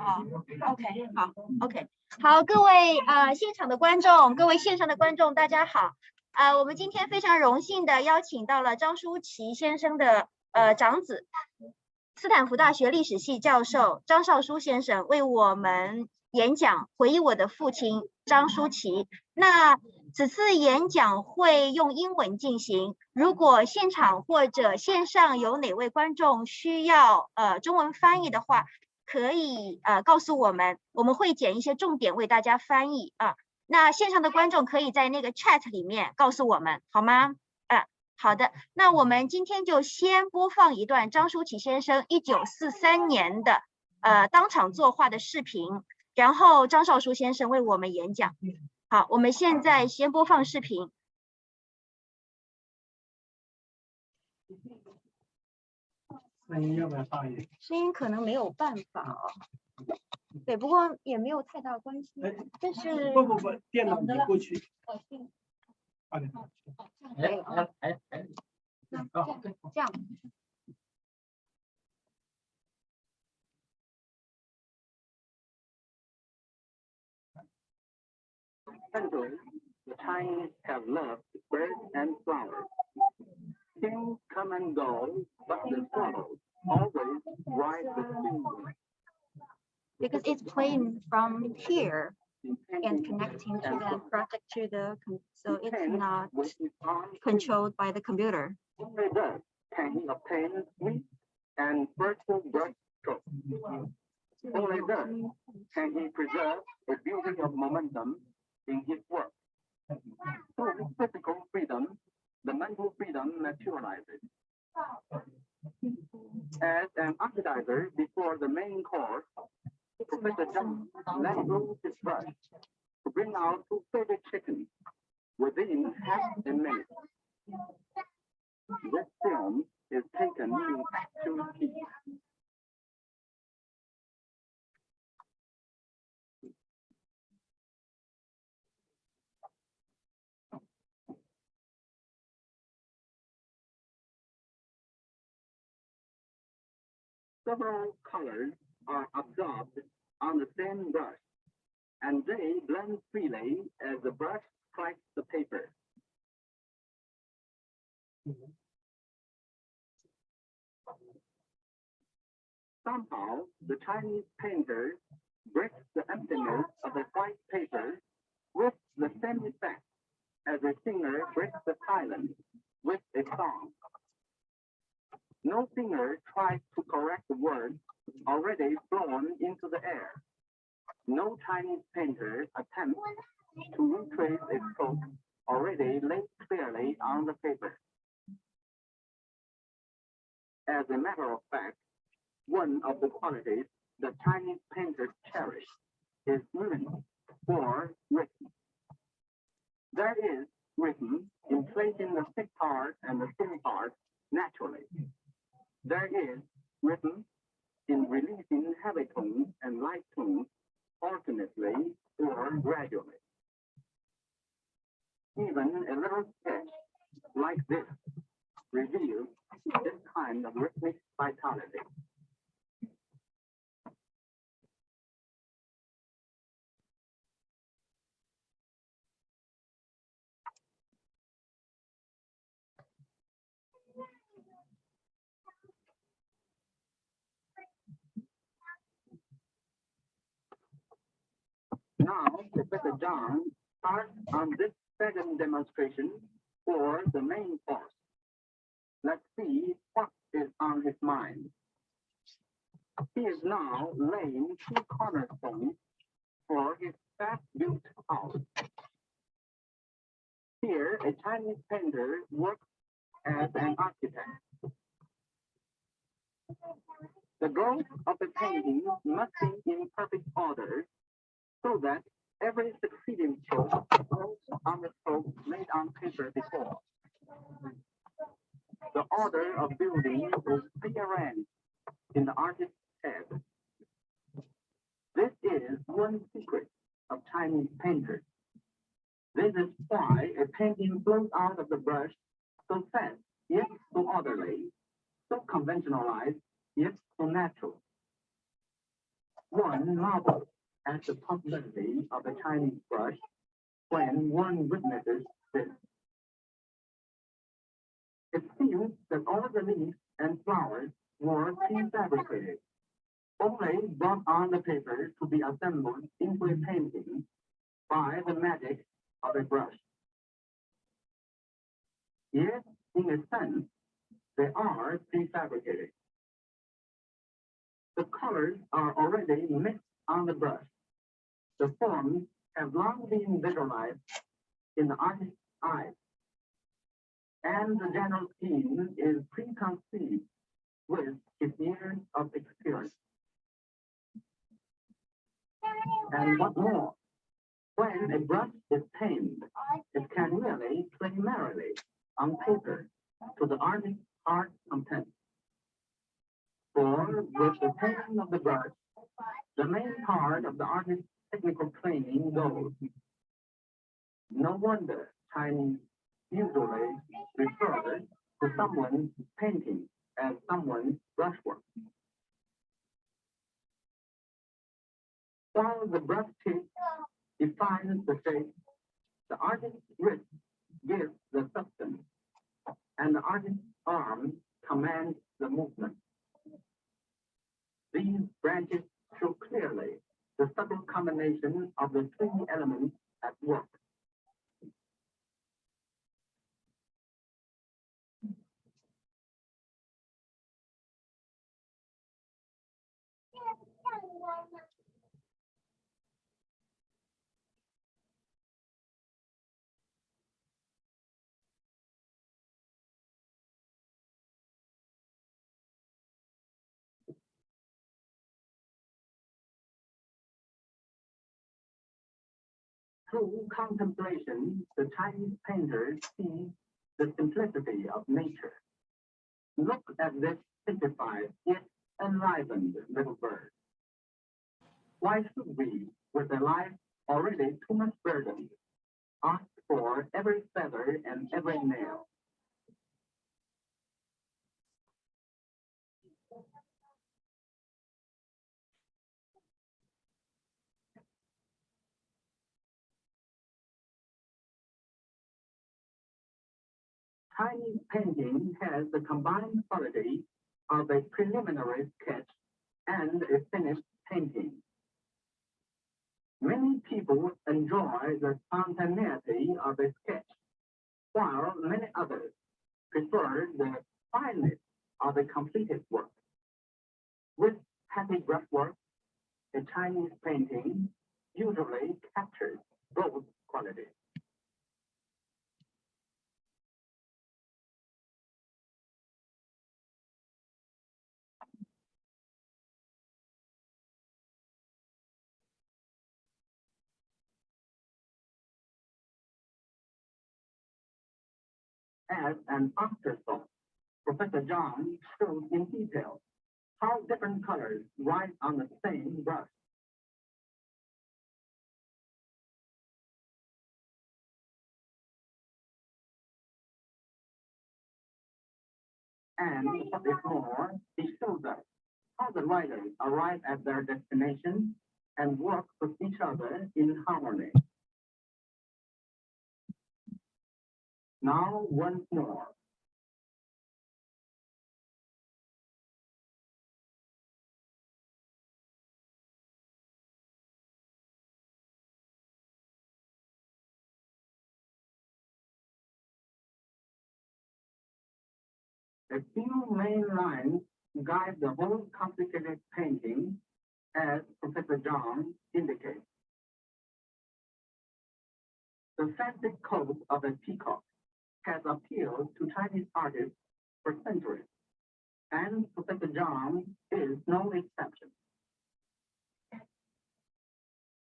好 ，OK， 好 ，OK， 好，各位现场的观众，各位线上的观众，大家好。我们今天非常荣幸的邀请到了张书旂先生的长子，斯坦福大学历史系教授张少书先生为我们演讲回忆我的父亲张书旂。那此次演讲会用英文进行，如果现场或者线上有哪位观众需要中文翻译的话，可以告诉我们，我们会捡一些重点为大家翻译啊。那线上的观众可以在那个 chat 里面告诉我们，好吗？好的，那我们今天就先播放一段张书旂先生1943年的当场作画的视频，然后张少书先生为我们演讲。好，我们现在先播放视频。声音要不要大一点？声音可能没有办法哦。对，不过也没有太大关系。但是不，电脑移过去。那这样。Centuries, the Chinese have loved birds and flowers. Kings come and go, but the swallows always ride the stream. Because it's playing from here and connecting to the project to the, so it's not controlled by the computer. Only thus can he obtain sweet and fertile brush strokes. Only thus can he preserve the beauty of momentum in his work. Through physical freedom, the mental freedom materializes. As an appetizer before the main course, Professor Chang let go his brush to bring out 2 favorite chickens within half a minute. This film is taken in actual heat. Several colors are absorbed on the same brush, and they blend freely as the brush strikes the paper. Somehow, the Chinese painter breaks the emptiness of the white paper with the same effect as a singer breaks the silence with a song. No singer tries to correct the words already flown into the air. No Chinese painter attempts to retrace a stroke already laid clearly on the paper. As a matter of fact, one of the qualities the Chinese painters cherish is rhythm or rhythm. There is rhythm in placing the thick part and the thin part naturally. There is rhythm in releasing heavy tones and light tones alternately or gradually. Even a little sketch like this reveals this kind of rhythmic vitality. Now, Professor Chang starts on this second demonstration for the main course. Let's see what is on his mind. He is now laying 2 cornerstones for his fast-built house. Here, a Chinese painter works as an architect. The growth of the painting must be in perfect order, so that every succeeding stroke goes on the stroke made on paper before. The order of building is prearranged in the artist's head. This is one secret of Chinese painters. This is why a painting flows out of the brush so fast, yet so orderly, so conventionalized, yet so natural. One marvels at the possibility of a Chinese brush when one witnesses this. It seems that all the leaves and flowers were prefabricated, only brought on the paper to be assembled into a painting by the magic of a brush. Yet, in a sense, they are prefabricated. The colors are already mixed on the brush. The forms have long been visualized in the artist's eyes, and the general scheme is preconceived with his years of experience. And what more, when a brush is tamed, it can really play merrily on paper to the artist's heart's content. For with the taming of the brush, the main part of the artist's technical training goes. No wonder Chinese usually refer to someone's painting as someone's brushwork. While the brush tip defines the shape, the artist's wrist gives the substance, and the artist's arm commands the movement. These branches show clearly the subtle combination of the three elements at work. Through contemplation, the Chinese painter sees the simplicity of nature. Look at this simplified yet enlivened little bird. Why should we, with a life already too much burdened, ask for every feather and every nail? Chinese painting has the combined quality of a preliminary sketch and a finished painting. Many people enjoy the spontaneity of a sketch, while many others prefer the fineness of a completed work. With happy brushwork, a Chinese painting usually captures both qualities. As an afterthought, Professor Chang shows in detail how different colors write on the same brush. And what is more, he shows us how the writers arrive at their destination and work with each other in harmony. Now, once more. A few main lines guide the whole complicated painting, as Professor Chang indicates. The fancy coat of a peacock has appealed to Chinese artists for centuries, and Professor Chang is no exception.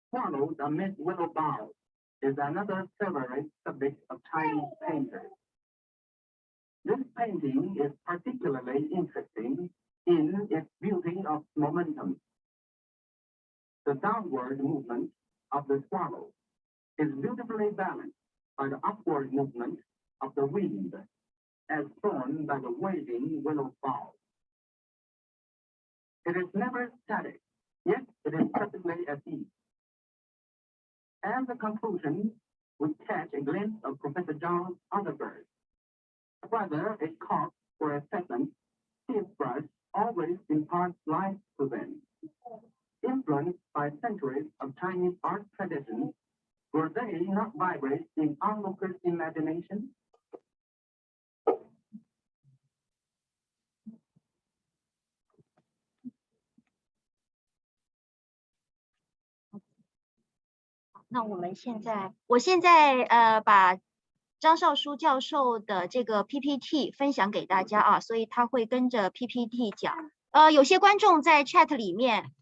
Swallows amid willow boughs is another favorite subject of Chinese painters. This painting is particularly interesting in its beauty of momentum. The downward movement of the swallow is beautifully balanced by the upward movement of the wind, as shown by the waving willow bough. It is never static, yet it is perfectly at ease. As a conclusion, we catch a glimpse of Professor John's other birds. Whether a cock or a pheasant, his brush always imparts life to them. Influenced by centuries of Chinese art tradition, will they not vibrate in onlookers' imagination?那我现在把张少书教授的这个 PPT 分享给大家啊，所以他会跟着 PPT 讲。有些观众在 chat 里面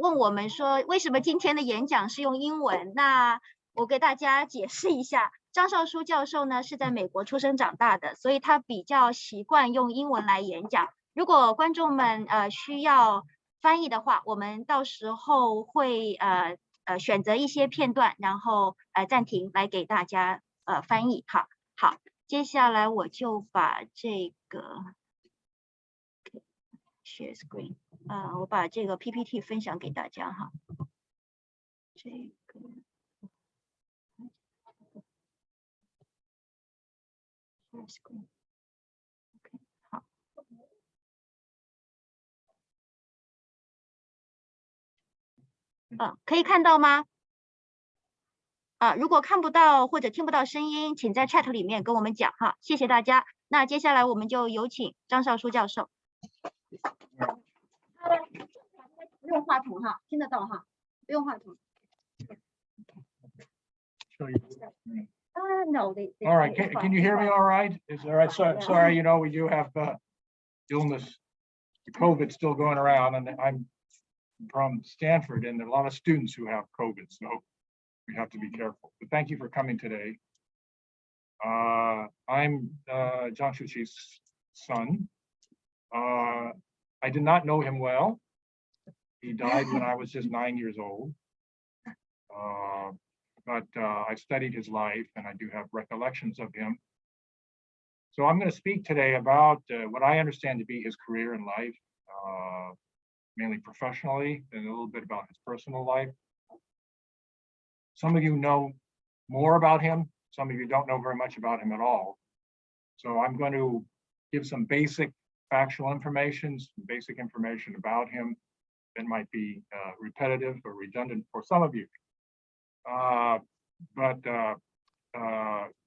问我们说，为什么今天的演讲是用英文？那我给大家解释一下，张少书教授呢是在美国出生长大的，所以他比较习惯用英文来演讲。如果观众们需要翻译的话，我们到时候会选择一些片段，然后暂停来给大家翻译。好，接下来我就把这个 share screen， 我把这个 PPT 分享给大家哈。这个 share screen。OK， 好。可以看到吗？如果看不到或者听不到声音，请在 chat 里面跟我们讲哈，谢谢大家。那接下来我们就有请张少书教授。不用话筒哈，听得到哈，不用话筒。No, they all right, can you hear me all right? Is all right? Sorry, you know, we do have illness, COVID still going around, and I'm from Stanford, and there are a lot of students who have COVID, so we have to be careful. But thank you for coming today. I'm Chang Shu-chi's son. I did not know him well. He died when I was just 9 years old. But I studied his life, and I do have recollections of him. So I'm going to speak today about what I understand to be his career in life, mainly professionally, and a little bit about his personal life. Some of you know more about him. Some of you don't know very much about him at all. So I'm going to give some basic factual information, some basic information about him that might be repetitive or redundant for some of you.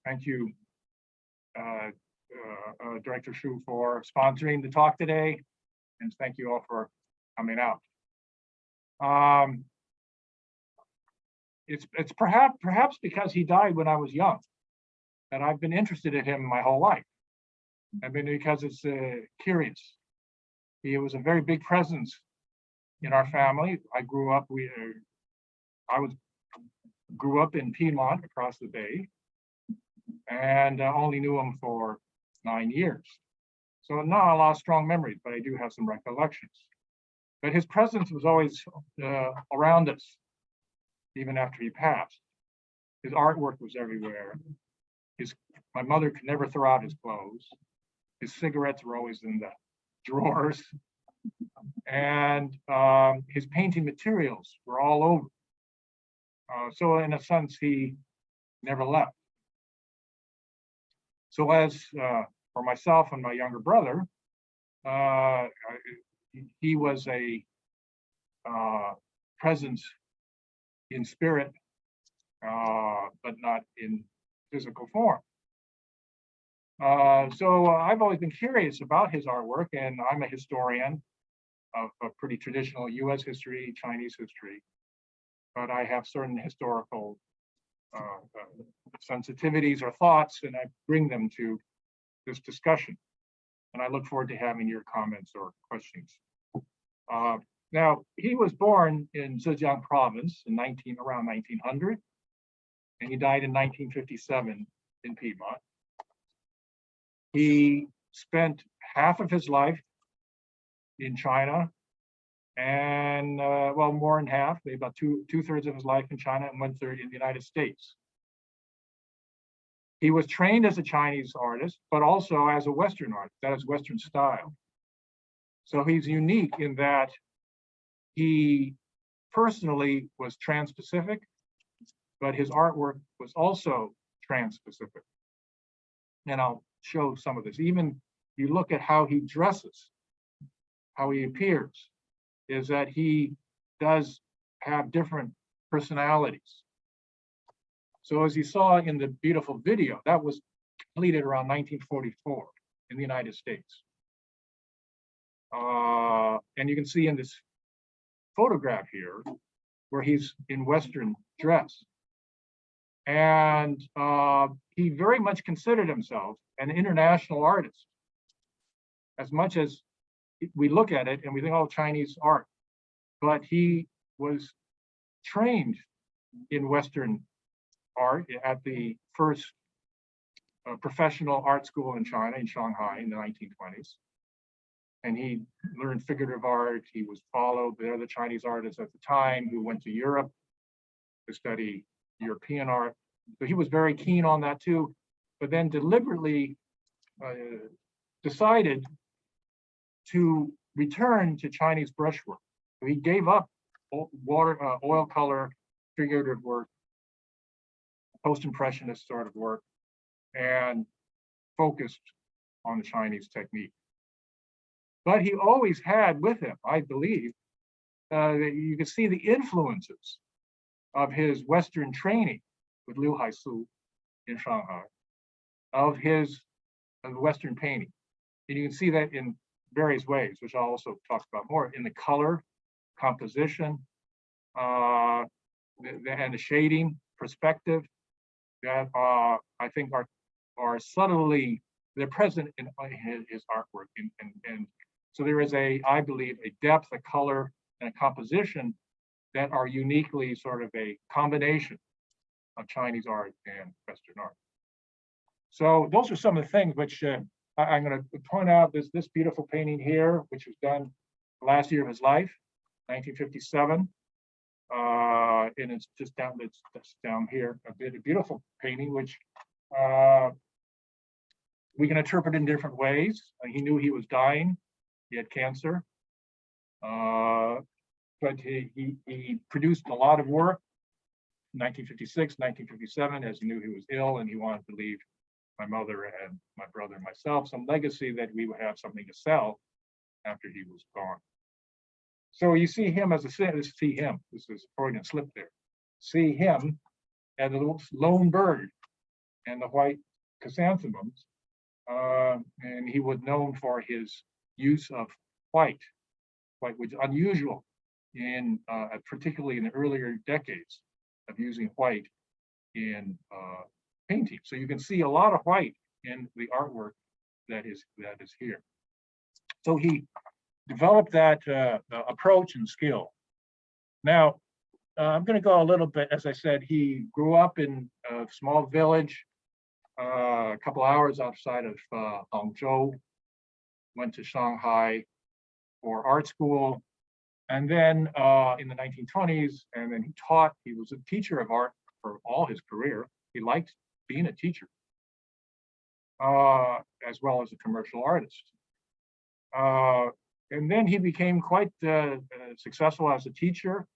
Thank you, Director Shu, for sponsoring the talk today, and thank you all for coming out. It's perhaps because he died when I was young that I've been interested in him my whole life. I mean, because it's curious. He was a very big presence in our family. I grew up in Piedmont across the bay, and only knew him for 9 years. So not a lot of strong memories, but I do have some recollections. But his presence was always around us, even after he passed. His artwork was everywhere. My mother could never throw out his clothes. His cigarettes were always in the drawers. And his painting materials were all over. So in a sense, he never left. So as for myself and my younger brother, he was a presence in spirit, but not in physical form. So I've always been curious about his artwork, and I'm a historian of a pretty traditional US history, Chinese history, but I have certain historical sensitivities or thoughts, and I bring them to this discussion. And I look forward to having your comments or questions. Now, he was born in Zhejiang province in around 1900, and he died in 1957 in Piedmont. He spent half of his life in China, and well, more than half, maybe about two-thirds of his life in China and 1/3 in the United States. He was trained as a Chinese artist, but also as a Western artist, that is Western style. So he's unique in that he personally was trans-Pacific, but his artwork was also trans-Pacific. And I'll show some of this. Even you look at how he dresses, how he appears, is that he does have different personalities. So as you saw in the beautiful video, that was completed around 1944 in the United States. And you can see in this photograph here where he's in Western dress. And he very much considered himself an international artist. As much as we look at it and we think, oh, Chinese art, but he was trained in Western art at the first professional art school in China, in Shanghai, in the 1920s. And he learned figurative art. He was followed by other Chinese artists at the time who went to Europe to study European art. So he was very keen on that too, but then deliberately decided to return to Chinese brushwork. So he gave up oil color, figurative work, post-impressionist sort of work, and focused on the Chinese technique. But he always had with him, I believe, you can see the influences of his Western training with Liu Haisu in Shanghai, of his Western painting. And you can see that in various ways, which I'll also talk about more, in the color, composition, and the shading, perspective, that I think are subtly, they're present in his artwork. And so there is I believe, a depth, a color, and a composition that are uniquely sort of a combination of Chinese art and Western art. So those are some of the things which I'm going to point out. This beautiful painting here, which was done the last year of his life, 1957. And it's just down here, a beautiful painting, which we can interpret in different ways. He knew he was dying. He had cancer. But he produced a lot of work, 1956, 1957, as he knew he was ill and he wanted to leave my mother and my brother and myself some legacy that we would have something to sell after he was gone. So you see him as this is Freudian slip there. See him as a little lone bird and the white chrysanthemums. And he was known for his use of white, which is unusual in particularly in the earlier decades of using white in painting. So you can see a lot of white in the artwork that is here. So he developed that approach and skill. Now, I'm going to go a little bit, as I said, he grew up in a small village, a couple hours outside of Hangzhou, went to Shanghai for art school, and then in the 1920s, and then he was a teacher of art for all his career. He liked being a teacher, as well as a commercial artist. And then he became quite successful as a teacher,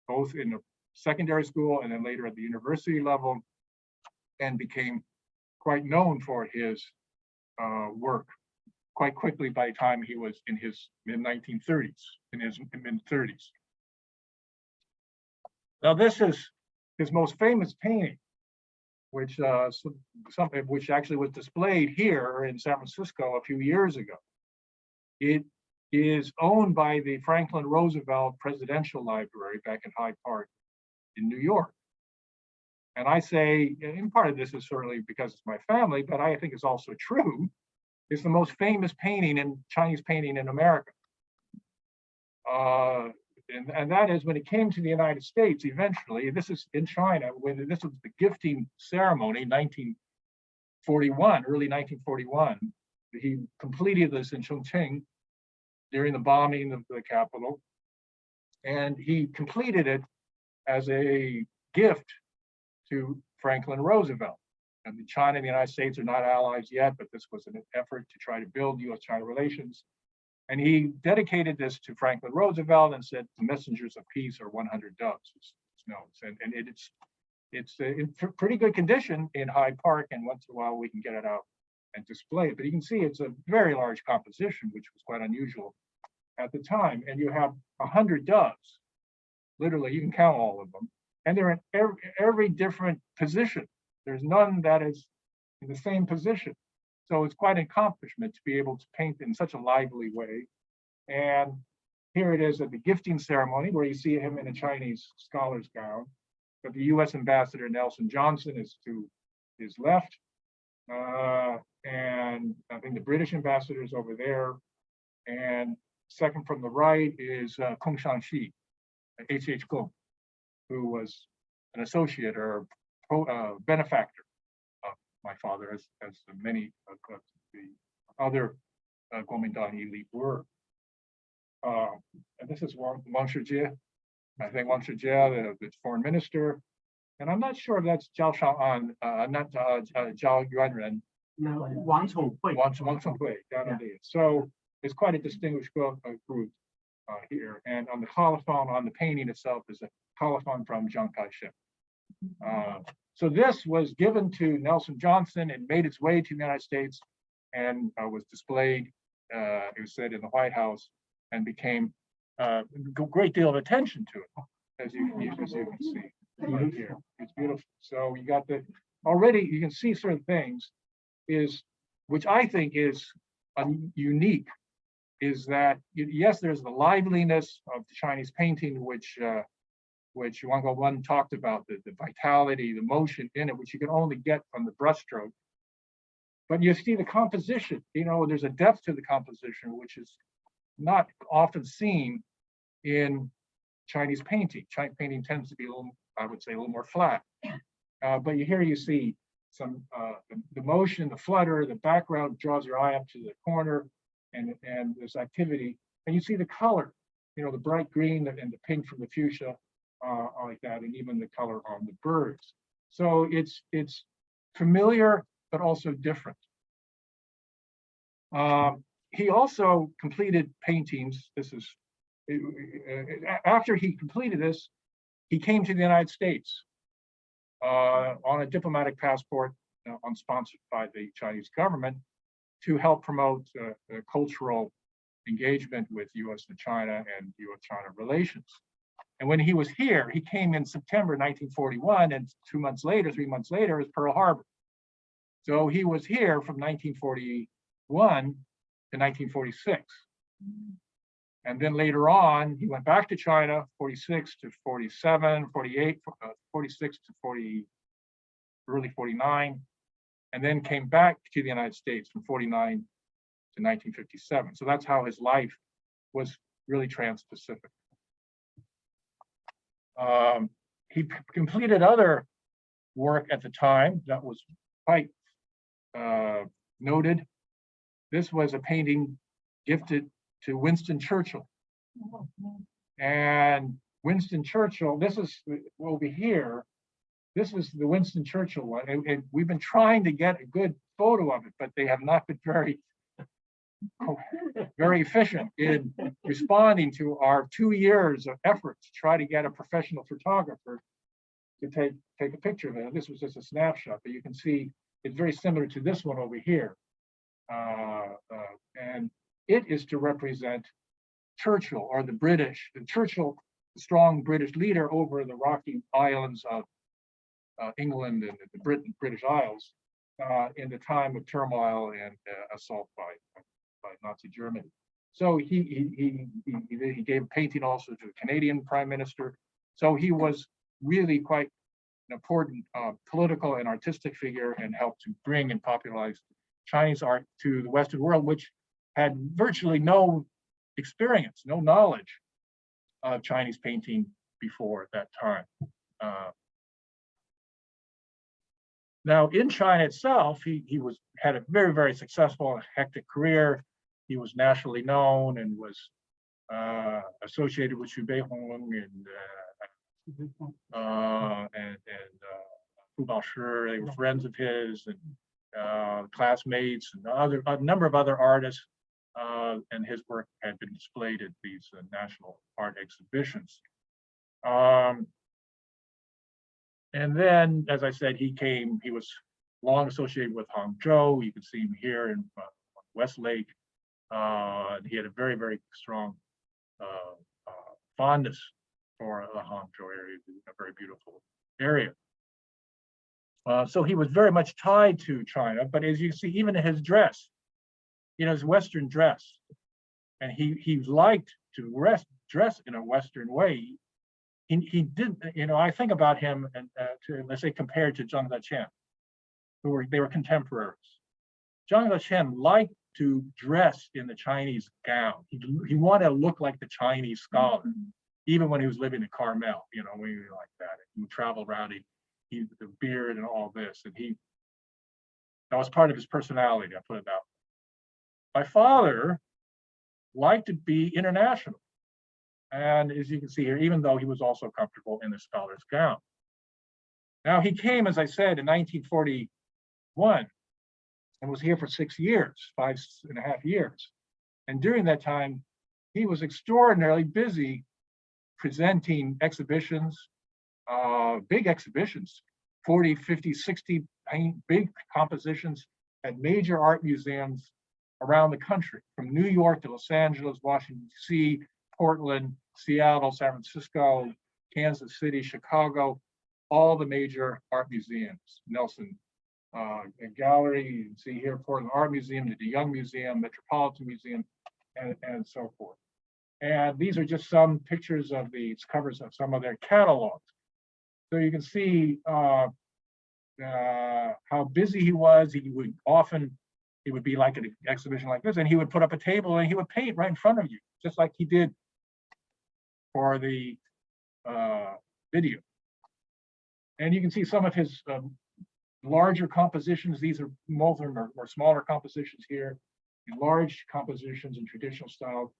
both in the secondary school and then later at the university level, and became quite known for his work quite quickly by the time he was in his mid-1930s, in his mid-30s. Now this is his most famous painting, which actually was displayed here in San Francisco a few years ago. It is owned by the Franklin Roosevelt Presidential Library back in Hyde Park in New York. And I say, and part of this is certainly because it's my family, but I think it's also true, it's the most famous painting in Chinese painting in America. And that is when it came to the United States eventually, this is in China, when this was the gifting ceremony, 1941, early 1941. He completed this in Chongqing during the bombing of the capital. And he completed it as a gift to Franklin Roosevelt. And China and the United States are not allies yet, but this was an effort to try to build US-China relations. And he dedicated this to Franklin Roosevelt and said, the messengers of peace are 100 doves, his notes. And it's in pretty good condition in Hyde Park, and once in a while we can get it out and display it. But you can see it's a very large composition, which was quite unusual at the time. And you have 100 doves, literally, you can count all of them. And they're in every different position. There's none that is in the same position. So it's quite an accomplishment to be able to paint in such a lively way. And here it is at the gifting ceremony, where you see him in a Chinese scholar's gown. But the US Ambassador Nelson Johnson is to his left. And I think the British ambassador is over there. And second from the right is Shang-chi, H.H. Kung, who was an associate or benefactor of my father, as many of the other Kuomintang elite were. And this is Wang Shi-ji. I think Wang Shi-ji, the foreign minister. And I'm not sure if that's Zhao Shang'an, not Zhao Yuanren. No, Wang Chonghui. Wang Chonghui, down on the. So it's quite a distinguished group here. And on the colophon, on the painting itself, is a colophon from Chiang Kai-shek. So this was given to Nelson Johnson and made its way to the United States and was displayed, it was said, in the White House, and became a great deal of attention to it, as you can see right here. It's beautiful. So you got already you can see certain things which I think is unique, is that yes, there's the liveliness of the Chinese painting, which Wang Guowen talked about, the vitality, the motion in it, which you can only get from the brushstroke. But you see the composition, there's a depth to the composition, which is not often seen in Chinese painting. Chinese painting tends to be I would say, a little more flat. But here you see some the motion, the flutter, the background draws your eye up to the corner, and there's activity. And you see the color, the bright green and the pink from the fuchsia, like that, and even the color on the birds. So it's familiar, but also different. He also completed paintings. This is after he completed this, he came to the United States on a diplomatic passport, sponsored by the Chinese government, to help promote cultural engagement with U.S. and China and U.S.-China relations. And when he was here, he came in September 1941, and 3 months later, is Pearl Harbor. So he was here from 1941 to 1946. And then later on, he went back to China, 46 to 47, 48, 46 to early 49, and then came back to the United States from 49 to 1957. So that's how his life was really trans-Pacific. He completed other work at the time that was quite noted. This was a painting gifted to Winston Churchill. And Winston Churchill, this is over here, this is the Winston Churchill one. And we've been trying to get a good photo of it, but they have not been very efficient in responding to our 2 years of effort to try to get a professional photographer to take a picture of it. This was just a snapshot, but you can see it's very similar to this one over here. And it is to represent Churchill, or the British, Churchill, the strong British leader over the rocky islands of England and the British Isles in the time of turmoil and assault by Nazi Germany. So he gave a painting also to the Canadian Prime Minister. So he was really quite an important political and artistic figure, and helped to bring and popularize Chinese art to the Western world, which had virtually no experience, no knowledge of Chinese painting before at that time. Now, in China itself, he had a very, very successful and hectic career. He was nationally known and was associated with Xu Beihong and Fu Baoshi. They were friends of his, and classmates, and a number of other artists. and his work had been displayed at these national art exhibitions. And then, as I said, he was long associated with Hangzhou. You can see him here in Westlake. He had a very, very strong fondness for the Hangzhou area, a very beautiful area. So he was very much tied to China, but as you see, even in his dress, his Western dress, and he liked to dress in a Western way. He did, I think about him and let's say compared to Zhang Chen, they were contemporaries. Zhang Chen liked to dress in the Chinese gown. He wanted to look like the Chinese scholar, even when he was living in Carmel, when he was like that. He would travel around, the beard and all this, and that was part of his personality, I put it that way. My father liked to be international. And as you can see here, even though he was also comfortable in the scholar's gown. Now he came, as I said, in 1941 and was here for 6 years, 5.5 years. And during that time, he was extraordinarily busy presenting exhibitions, big exhibitions, 40, 50, 60 big compositions at major art museums around the country, from New York to Los Angeles, Washington, D.C., Portland, Seattle, San Francisco, Kansas City, Chicago, all the major art museums. Nelson Gallery, you can see here, Portland Art Museum, the DeYoung Museum, Metropolitan Museum, and so forth. And these are just some pictures of these covers of some of their catalogs. So you can see how busy he was. He would be like an exhibition like this, and he would put up a table and he would paint right in front of you, just like he did for the video. And you can see some of his larger compositions. These are most of them are smaller compositions here, large compositions in traditional style.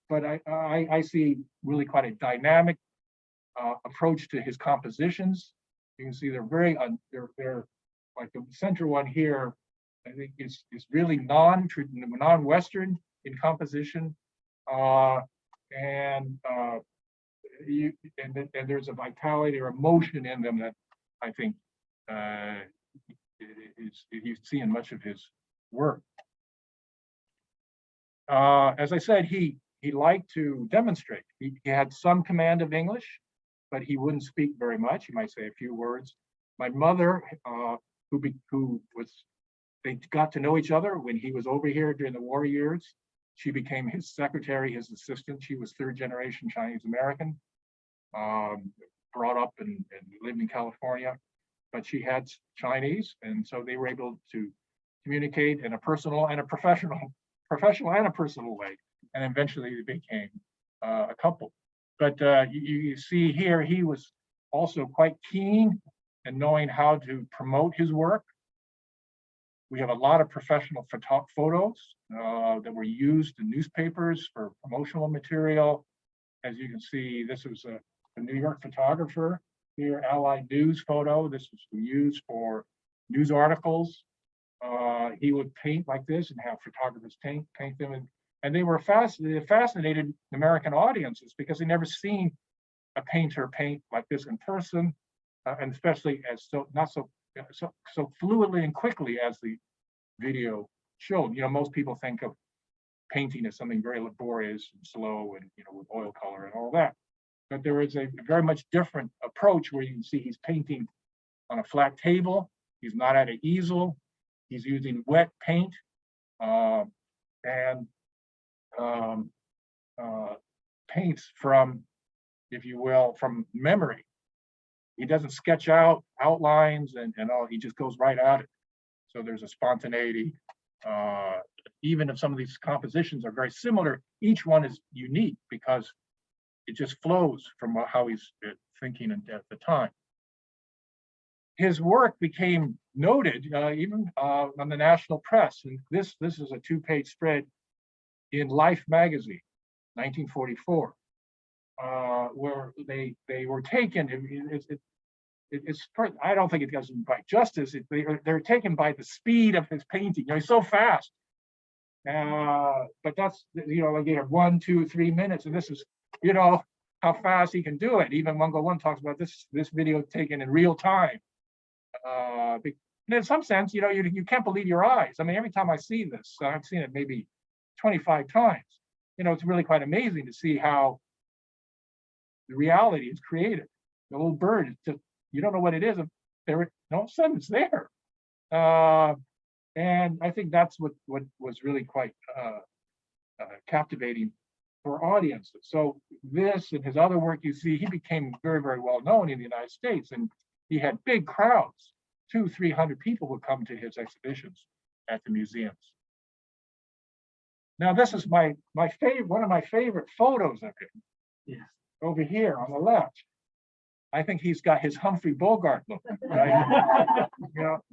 But I see really quite a dynamic approach to his compositions. You can see they're very they're like the center one here. I think is really non-Western in composition, and there's a vitality or emotion in them that I think you see in much of his work. As I said, he liked to demonstrate. He had some command of English, but he wouldn't speak very much. He might say a few words. My mother, they got to know each other when he was over here during the war years. She became his secretary, his assistant. She was third generation Chinese American, brought up and lived in California, but she had Chinese, and so they were able to communicate in a personal and a professional and a personal way, and eventually they became a couple. But you see here, he was also quite keen in knowing how to promote his work. We have a lot of professional photos that were used in newspapers for promotional material. As you can see, this was a New York photographer here, Allied News photo. This was used for news articles. He would paint like this and have photographers paint them. And they were fascinated American audiences because they never seen a painter paint like this in person, and especially as so fluidly and quickly as the video showed. Most people think of painting as something very laborious and slow and with oil color and all that. But there is a very much different approach where you can see he's painting on a flat table. He's not at an easel. He's using wet paint and paints from, if you will, from memory. He doesn't sketch out outlines and all, he just goes right at it. So there's a spontaneity. Even if some of these compositions are very similar, each one is unique because it just flows from how he's thinking at the time. His work became noted even on the national press. And this is a 2-page spread in Life magazine, 1944. Where they were taken. I don't think it doesn't by justice. They're taken by the speed of his painting. He's so fast But that's, like you have 1, 2, 3 minutes, and this is, how fast he can do it. Even Mungo One talks about this video taken in real time. And in some sense, you can't believe your eyes. I mean, every time I see this, I've seen it maybe 25 times. It's really quite amazing to see how the reality is created. The little bird, it's just, you don't know what it is. All of a sudden it's there. And I think that's what was really quite captivating for audiences. So this and his other work, you see, he became very, very well known in the United States, and he had big crowds. 200-300 people would come to his exhibitions at the museums. Now, this is one of my favorite photos of him. Yes. Over here on the left. I think he's got his Humphrey Bogart look, right?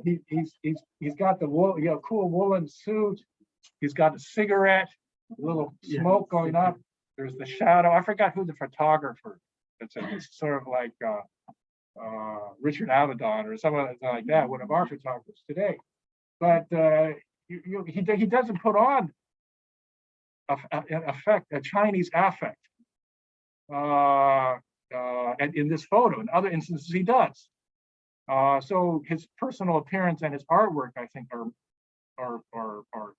He's got the wool, cool woolen suit. He's got a cigarette, a little smoke going up. There's the shadow. I forgot who the photographer. It's sort of like Richard Avedon or someone like that, one of our photographers today. But he doesn't put on a Chinese affect. And in this photo, in other instances, he does. So his personal appearance and his artwork, I think, are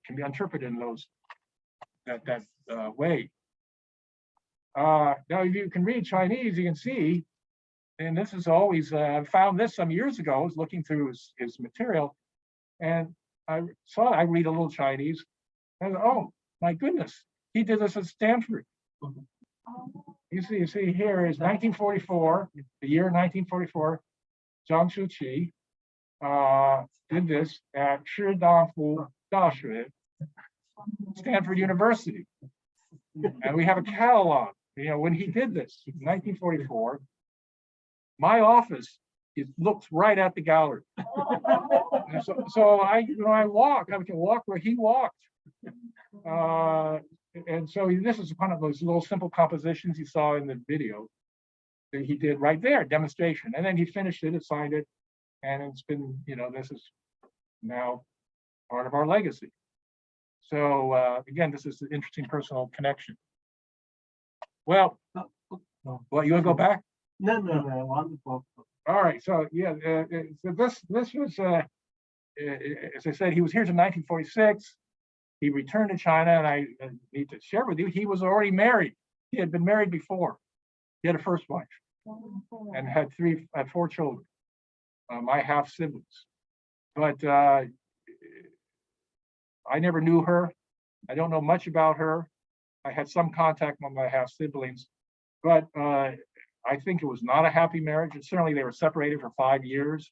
can be interpreted in that way. Now, if you can read Chinese, you can see, and this is always, I found this some years ago. I was looking through his material, and I read a little Chinese, and oh my goodness, he did this at Stanford. You see here is 1944, the year 1944, Zhang Shu-chi did this at Shu-chi大学, Stanford University. And we have a catalog, when he did this in 1944, my office, it looks right at the gallery. So I can walk where he walked. And so this is one of those little simple compositions you saw in the video that he did right there, demonstration. And then he finished it, signed it, and it's been, this is now part of our legacy. So again, this is an interesting personal connection. Well, what, you want to go back? No, wonderful. All right, so yeah, so this was, as I said, he was here to 1946. He returned to China, and I need to share with you, he was already married. He had been married before. He had a first wife and had 4 children, my half siblings. But I never knew her. I don't know much about her. I had some contact with my half siblings, but I think it was not a happy marriage. And certainly they were separated for 5 years.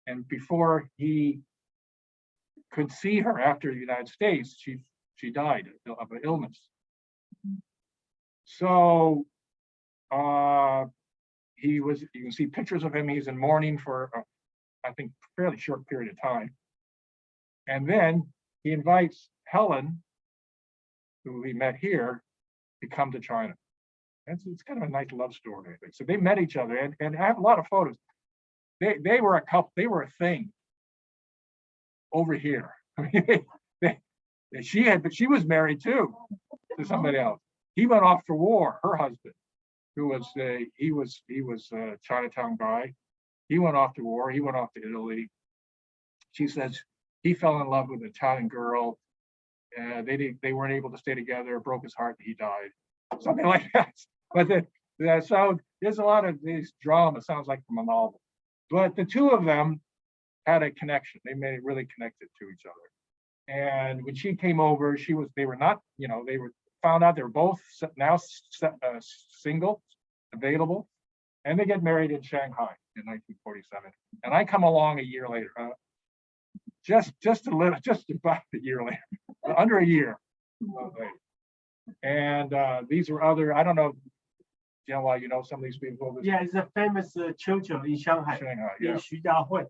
And before he could see her after the United States, she died of an illness. So you can see pictures of him. He's in mourning for, I think, a fairly short period of time. And then he invites Helen, who we met here, to come to China. And it's kind of a nice love story, I think. So they met each other, and I have a lot of photos. They were a couple, they were a thing over here. I mean, she was married too to somebody else. He went off for war. Her husband, who was he was a Chinatown guy. He went off to war. He went off to Italy. She says he fell in love with an Italian girl. They weren't able to stay together. Broke his heart, and he died. Something like that. But so there's a lot of this drama. Sounds like from a novel. But the two of them had a connection. They made it really connected to each other. And when she came over, they were not, they were found out they were both now single, available, and they get married in Shanghai in 1947. And I come along a year later, just about a year later, under a year later. And these were other, I don't know, why you know some of these people. Yeah, it's a famous church in Shanghai. Yeah. In Shu-chi.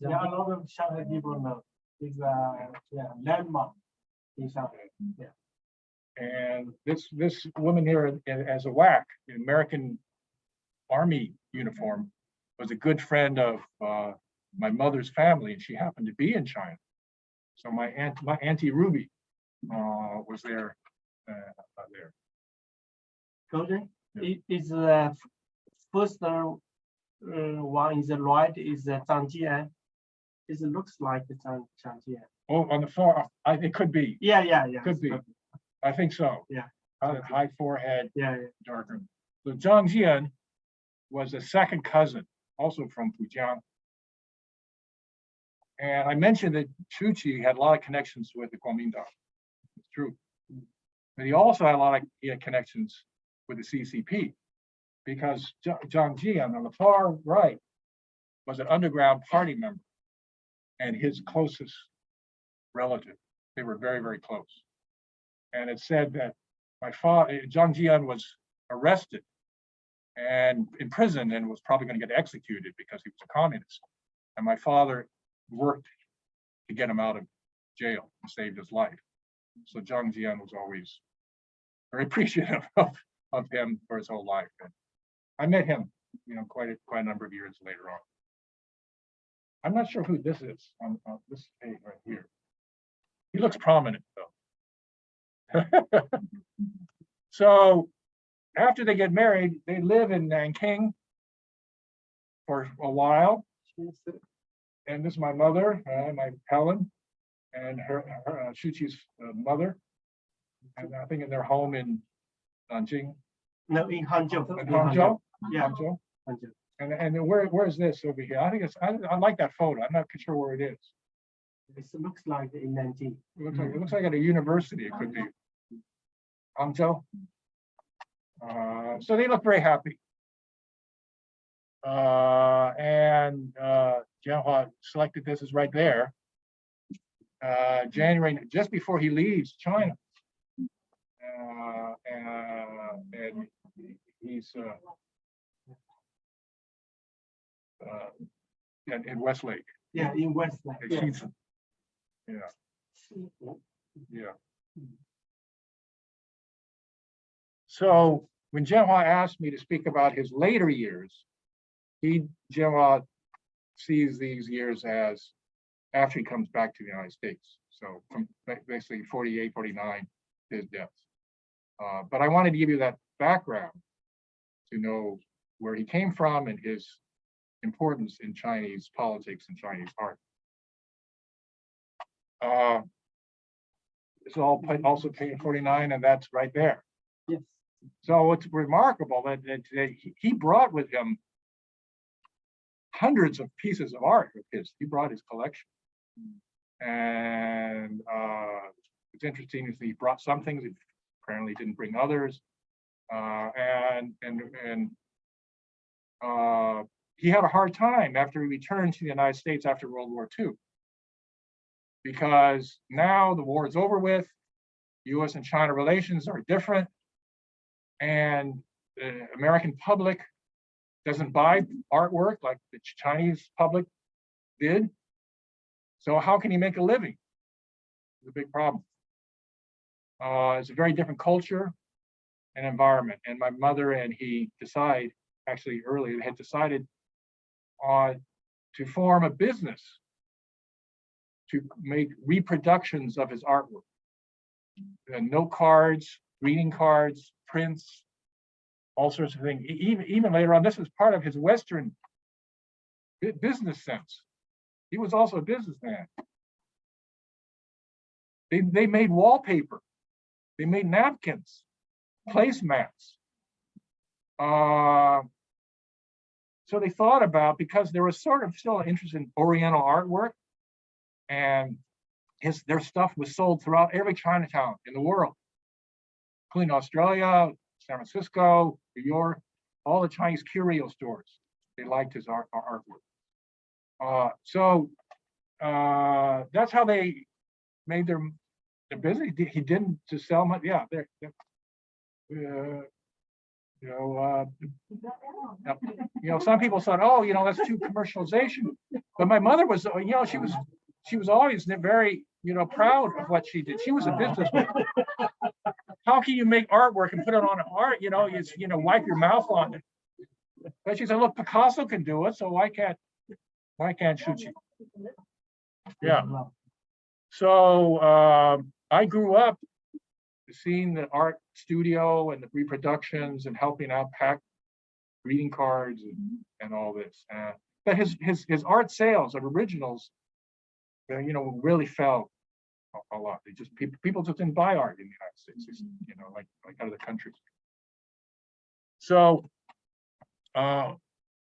Yeah, a lot of Shanghai people know. It's a landmark in Shanghai. Yeah. And this woman here, as a WAC, the American Army uniform, was a good friend of my mother's family, and she happened to be in China. So my auntie Ruby was there. There. Okay. Yeah. It is first one is the right is Zhang Jian. It looks like Chang Jian. Oh, on the far, it could be. Yeah. Could be. I think so. Yeah. High forehead, Yeah. darker. So Zhang Jian was a second cousin, also from Fujian. And I mentioned that Shu-chi had a lot of connections with the Kuomintang. It's true. But he also had connections with the CCP, because Zhang Jian on the far right was an underground party member and his closest relative. They were very, very close. And it said that my father, Zhang Jian, was arrested and imprisoned and was probably going to get executed because he was a communist. And my father worked to get him out of jail and saved his life. So Zhang Jian was always very appreciative of him for his whole life. And I met him, quite a number of years later on. I'm not sure who this is on this page right here. He looks prominent though. So after they get married, they live in Nanking for a while. And this is my mother, my Helen, and her Shu-chi's mother. And I think in their home in Nanjing. No, in Hangzhou. In Hangzhou. Yeah. Hangzhou. Hangzhou. And where is this over here? I think I like that photo. I'm not sure where it is. It looks like in Nanjing. It looks like at a university. It could be Hangzhou. So they look very happy. And Jianhua selected this is right there. January, just before he leaves China. And he's in Westlake. Yeah, in Westlake. Yeah. Yeah. So when Jianhua asked me to speak about his later years, Jianhua sees these years as after he comes back to the United States. So from basically 48, 49, his death. But I wanted to give you that background to know where he came from and his importance in Chinese politics and Chinese art. It's all also page 49, and that's right there. Yes. So it's remarkable that he brought with him hundreds of pieces of art of his. He brought his collection. And it's interesting is he brought some things, he apparently didn't bring others. He had a hard time after he returned to the United States after World War II. Because now the war is over with, US and China relations are different, and the American public doesn't buy artwork like the Chinese public did. So how can he make a living? It's a big problem. It's a very different culture and environment. And my mother and he actually early, they had decided to form a business to make reproductions of his artwork. Note cards, greeting cards, prints, all sorts of things. Even later on, this was part of his Western business sense. He was also a businessman. They made wallpaper. They made napkins, placemats. So they thought about, because there was sort of still an interest in Oriental artwork, and their stuff was sold throughout every Chinatown in the world, including Australia, San Francisco, New York, all the Chinese curio stores. They liked his artwork. So that's how they made their business. He didn't just sell much. Yeah, some people thought, oh, that's too commercialization. But my mother was, she was always very, proud of what she did. She was a businesswoman. How can you make artwork and put it on art? Wipe your mouth on it. But she said, look, Picasso can do it, so why can't Shu-chi? Yeah. So I grew up seeing the art studio and the reproductions and helping out pack greeting cards and all this. But his art sales of originals, you know, really fell a lot. They just people just didn't buy art in the United States, you know, like out of the country. So,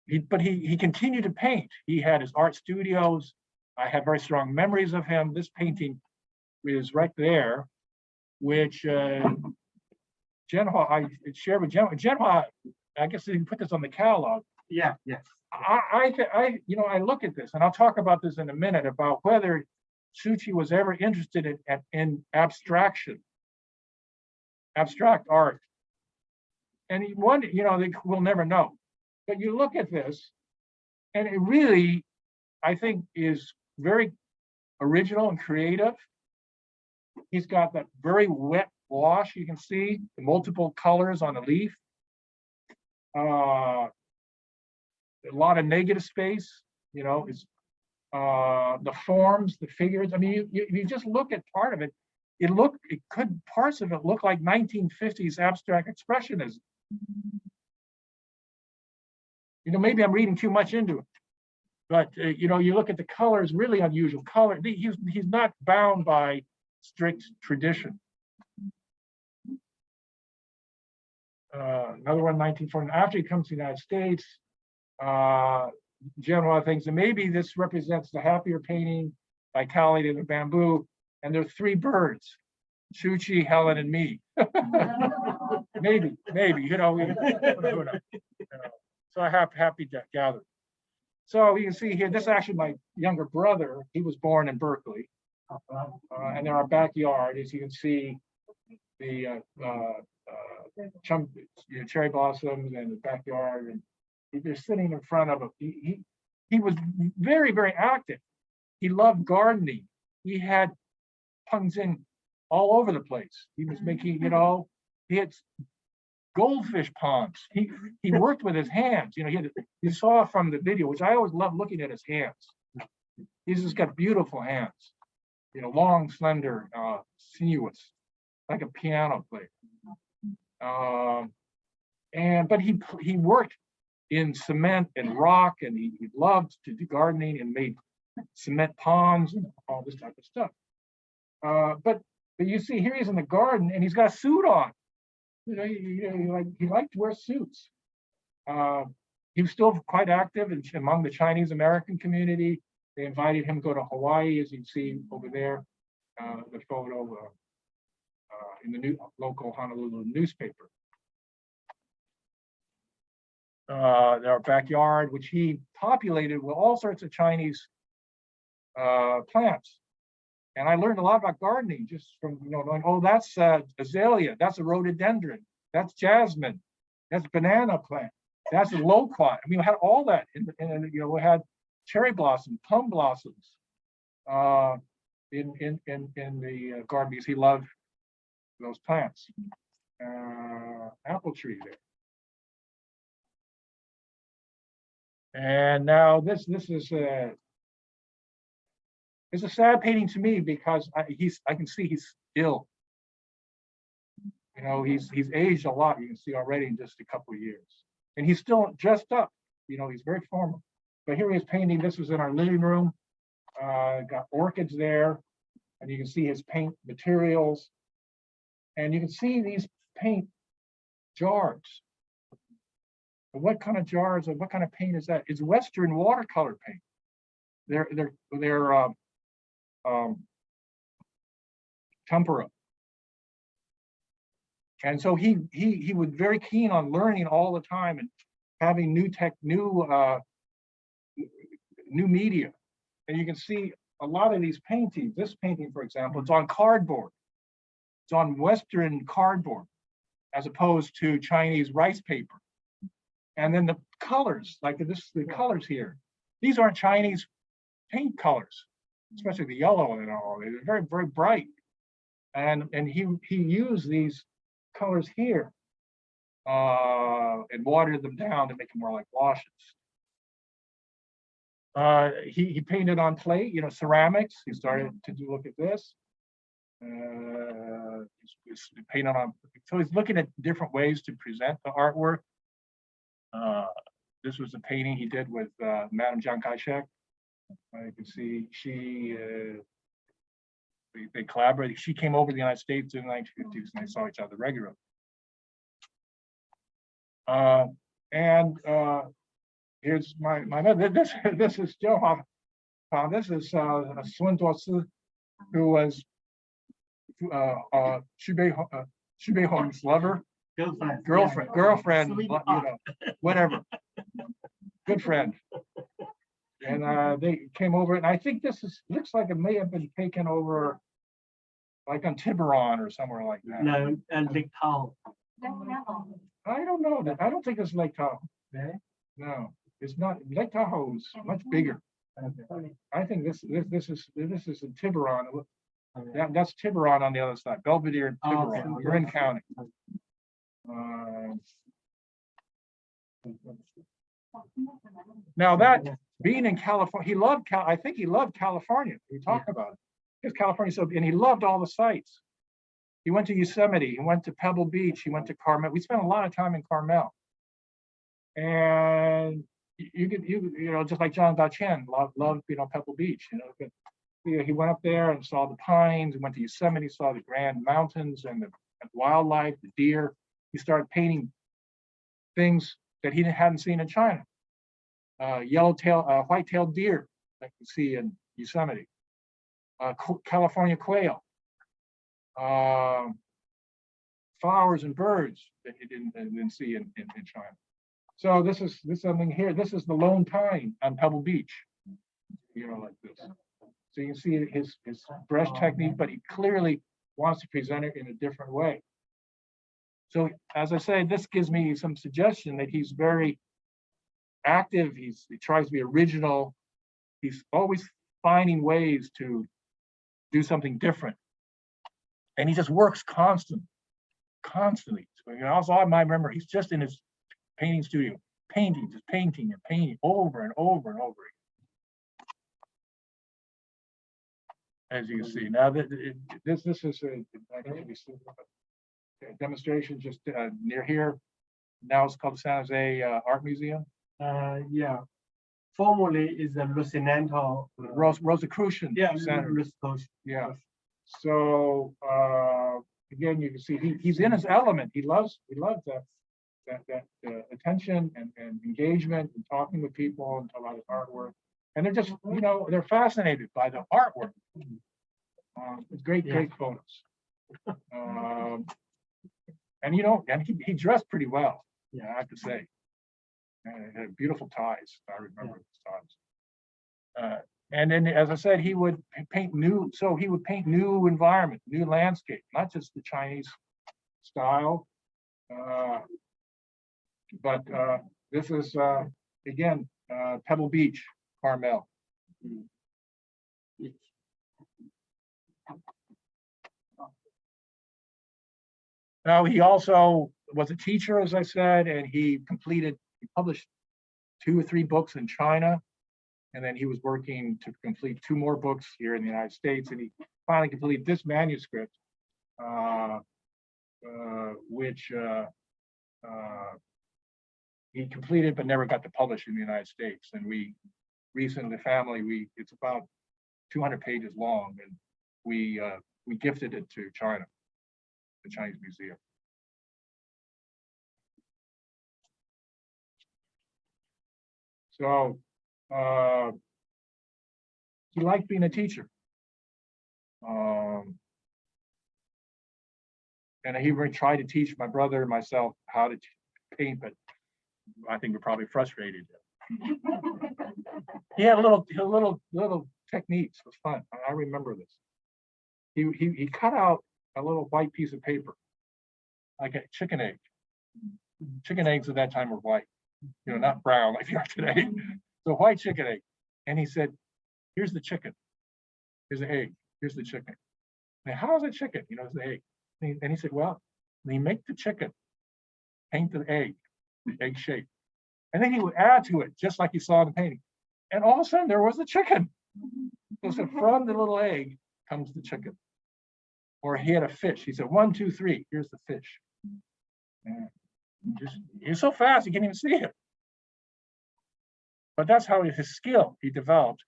he continued to paint. He had his art studios. I have very strong memories of him. This painting is right there, which Zhenhua, I shared with Zhenhua. Zhenhua, I guess you can put this on the catalog. Yeah, yes. You know, I look at this, and I'll talk about this in a minute about whether Shu-chi was ever interested in abstract art. And you know, we'll never know. But you look at this, and it really, I think, is very original and creative. He's got that very wet wash. You can see the multiple colors on the leaf. A lot of negative space, you know, is the forms, the figures. I mean, you just look at part of it. Parts of it look like 1950s abstract expressionism. You know, maybe I'm reading too much into it, but you know, you look at the colors, really unusual color. He's not bound by strict tradition. Another one, 1940. After he comes to the United States, Zhenhua thinks that maybe this represents the happier painting, vitality of the bamboo, and there are three birds, Shu-chi, Helen, and me. maybe, you know, who knows, so I have happy to gather. So you can see here, this is actually my younger brother. He was born in Berkeley. And in our backyard, as you can see, the cherry blossoms and the backyard, and they're sitting in front of him. He was very, very active. He loved gardening. He had pengzhen all over the place. He was making, you know, he had goldfish ponds. He worked with his hands. You know, you saw from the video, which I always love looking at his hands. He's just got beautiful hands. You know, long, slender, sinuous, like a piano player. But he worked in cement and rock, and he loved to do gardening and made cement ponds and all this type of stuff. But you see here he's in the garden and he's got a suit on. You know, he liked to wear suits. He was still quite active among the Chinese American community. They invited him to go to Hawaii, as you can see over there, the photo in the local Honolulu newspaper. Our backyard, which he populated with all sorts of Chinese plants. And I learned a lot about gardening just from, you know, knowing, oh, that's azalea, that's a rhododendron, that's jasmine, that's banana plant, that's a loquat. I mean, we had all that, and you know, we had cherry blossom, plum blossoms in the garden because he loved those plants. Apple tree there. And now this is it's a sad painting to me because I can see he's ill. You know, he's aged a lot. You can see already in just a couple of years, and he's still dressed up. You know, he's very formal. But here he is painting. This was in our living room. Got orchids there, and you can see his paint materials, and you can see these paint jars. What kind of jars and what kind of paint is that? It's Western watercolor paint. They're tempera. And so he was very keen on learning all the time and having new media. And you can see a lot of these paintings. This painting, for example, it's on cardboard. It's on Western cardboard, as opposed to Chinese rice paper. And then the colors, like the colors here, these aren't Chinese paint colors, especially the yellow and all. They're very, very bright. And he used these colors here and watered them down to make them more like washes. He painted on plate, you know, ceramics. He started to look at this. It's painted on. So he's looking at different ways to present the artwork. This was a painting he did with Madame Chiang Kai-shek. You can see they collaborated. She came over to the United States in the 1950s, and they saw each other regularly. Here's my mother. This is Joe. This is Sun Duosi, who was Xu Beihong's lover, girlfriend, you know, whatever, good friend. And they came over, and I think this looks like it may have been taken over, like on Tiburon or somewhere like that. No, and Lake Tahoe. I don't know that. I don't think it's Lake Tahoe. No, it's not. Lake Tahoe is much bigger. I think this is in Tiburon. That's Tiburon on the other side. Belvedere and Tiburon, Marin County. Now that being in California, he loved I think he loved California. We talked about it. Because California, and he loved all the sites. He went to Yosemite. He went to Pebble Beach. He went to Carmel. We spent a lot of time in Carmel. And you know, just like John Chen loved Pebble Beach. You know, but he went up there and saw the pines. He went to Yosemite, saw the Grand Mountains and the wildlife, the deer. He started painting things that he hadn't seen in China. White-tailed deer that you see in Yosemite. California quail. Flowers and birds that you didn't see in China. So this is something here. This is the lone pine on Pebble Beach, you know, like this. So you can see his brush technique, but he clearly wants to present it in a different way. So as I say, this gives me some suggestion that he's very active. He tries to be original. He's always finding ways to do something different. And he just works constantly. So, you know, also I might remember he's just in his painting studio, painting and painting over and over and over again. As you can see, now this is a demonstration just near here. Now it's called the San Jose Art Museum. Yeah. Formerly is the Lucinanto. Rosicrucian Center. Rosicrucian. Yeah. So again, you can see he's in his element. He loves that attention and engagement and talking with people and about his artwork. And they're just, you know, they're fascinated by the artwork. It's great photos. And you know, and he dressed pretty well. Yeah, I have to say. And he had beautiful ties. I remember his ties. And then, as I said, he would paint new. So he would paint new environment, new landscape, not just the Chinese style. But this is again Pebble Beach, Carmel. Now he also was a teacher, as I said, and he published 2 or 3 books in China. And then he was working to complete 2 more books here in the United States. And he finally completed this manuscript, which he completed but never got to publish in the United States. And we recently, the family, it's about 200 pages long, and we gifted it to China, the Chinese Museum. So he liked being a teacher. And he really tried to teach my brother and myself how to paint, but I think we're probably frustrated. He had little techniques. It was fun. I remember this. He cut out a little white piece of paper, like a chicken egg. Chicken eggs at that time were white, you know, not brown like they are today. So white chicken egg. And he said, here's the chicken. Here's the egg. Here's the chicken. Now, how is it chicken? You know, it's the egg. And he said, well, when you make the chicken, paint the egg shape. And then he would add to it, just like you saw in the painting. And all of a sudden, there was a chicken. So from the little egg comes the chicken. or he had a fish. He said, 1, 2, 3, here's the fish. And he's so fast, you can't even see it. But that's how his skill he developed.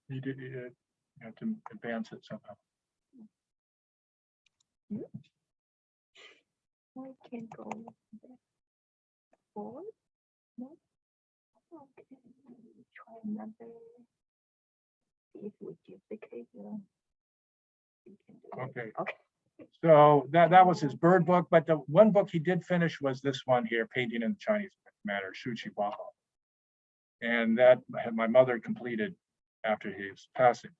He did, you know, to advance it somehow. I can go forward. No. Okay. Try another. See if we duplicate the. Okay. Okay. So that was his bird book, but the one book he did finish was this one here, Painting in the Chinese Manner, Shu-chi. And that my mother completed after his passing.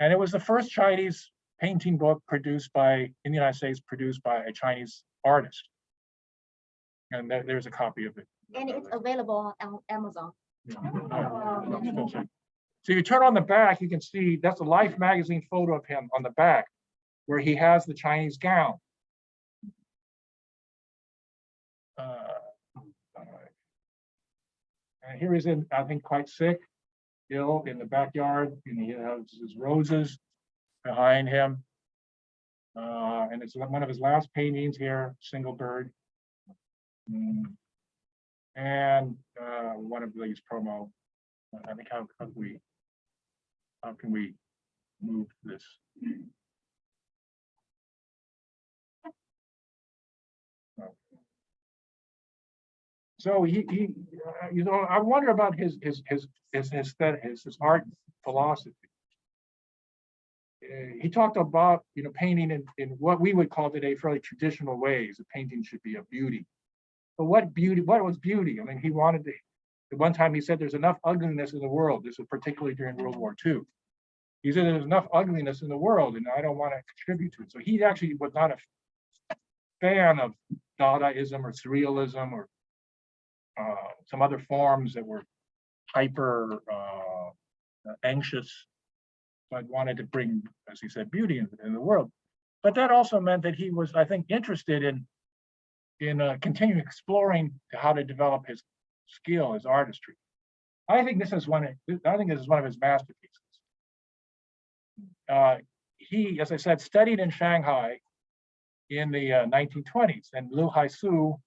And it was the first Chinese painting book produced in the United States, produced by a Chinese artist. And there's a copy of it. And it's available on Amazon. So you turn on the back, you can see that's a Life magazine photo of him on the back, where he has the Chinese gown. And here he's in, I think, quite sick, ill in the backyard, and he has his roses behind him. And it's one of his last paintings here, single bird. And one of these promo. I think how can we move this? So he you know, I wonder about his art philosophy. He talked about, you know, painting in what we would call today fairly traditional ways. A painting should be of beauty. But what was beauty? I mean, he wanted to. At one time, he said there's enough ugliness in the world. This was particularly during World War II. He said there's enough ugliness in the world, and I don't want to contribute to it. So he actually was not a fan of Dadaism or Surrealism or some other forms that were hyper anxious, but wanted to bring, as he said, beauty in the world. But that also meant that he was, I think, interested in continuing exploring how to develop his skill, his artistry. I think this is one of his masterpieces. He, as I said, studied in Shanghai in the 1920s, and Liu Haisu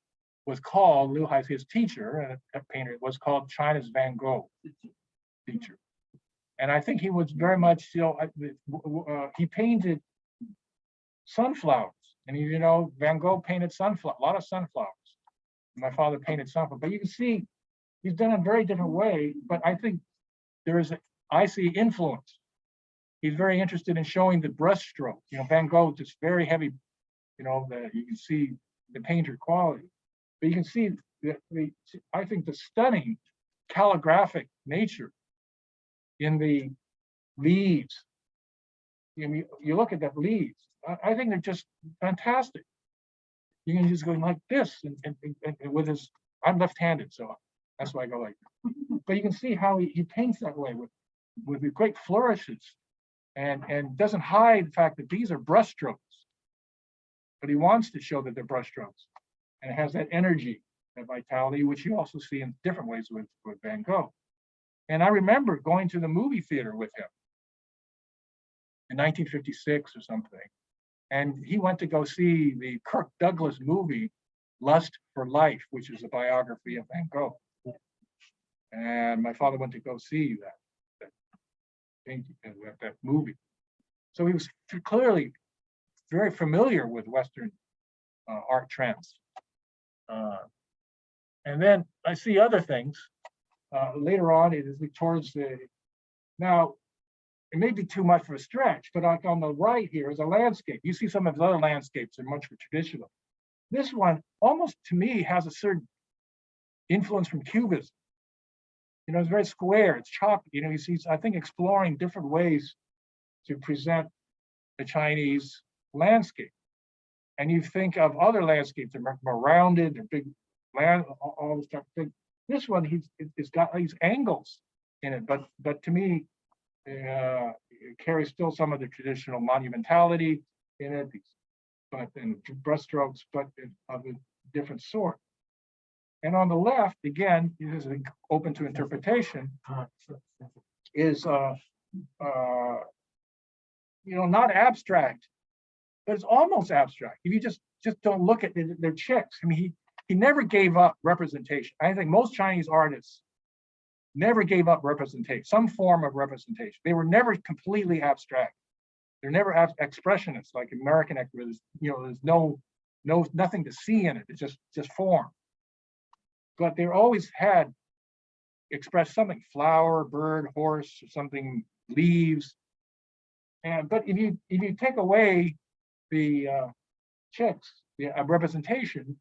was called, his teacher, a painter, was called China's Van Gogh teacher. And I think he was very much, you know, he painted sunflowers. And you know, Van Gogh painted a lot of sunflowers. My father painted sunflowers, but you can see he's done it a very different way. But I think I see influence. He's very interested in showing the brush stroke. You know, Van Gogh just very heavy, you know, you can see the painter quality. But you can see I think the stunning calligraphic nature in the leaves. You look at the leaves. I think they're just fantastic. You can just go like this, and with his. I'm left-handed, so that's why I go like this. But you can see how he paints that way with the great flourishes, and doesn't hide the fact that these are brush strokes. But he wants to show that they're brush strokes, and it has that energy, that vitality, which you also see in different ways with Van Gogh. And I remember going to the movie theater with him in 1956 or something. And he went to go see the Kirk Douglas movie, Lust for Life, which is a biography of Van Gogh. And my father went to go see that movie. So he was clearly very familiar with Western art trends. And then I see other things. Later on, it is towards now, it may be too much for a stretch, but like on the right here is a landscape. You see some of his other landscapes are much more traditional. This one, almost to me, has a certain influence from Cubism. You know, it's very square, it's choppy. You know, he's, I think, exploring different ways to present the Chinese landscape. And you think of other landscapes that are more rounded, they're big land, all this stuff. This one, he's got these angles in it, but to me, it carries still some of the traditional monumentality in it, but in brushstrokes, but of a different sort. And on the left, again, this is open to interpretation, is not abstract, but it's almost abstract. If you just don't look at their chicks. I mean, he never gave up representation. I think most Chinese artists never gave up representation, some form of representation. They were never completely abstract. They're never expressionists like American actors. There's nothing to see in it. It's just form. But they always had expressed something: flower, bird, horse, or something, leaves. But if you take away the chicks, the representation,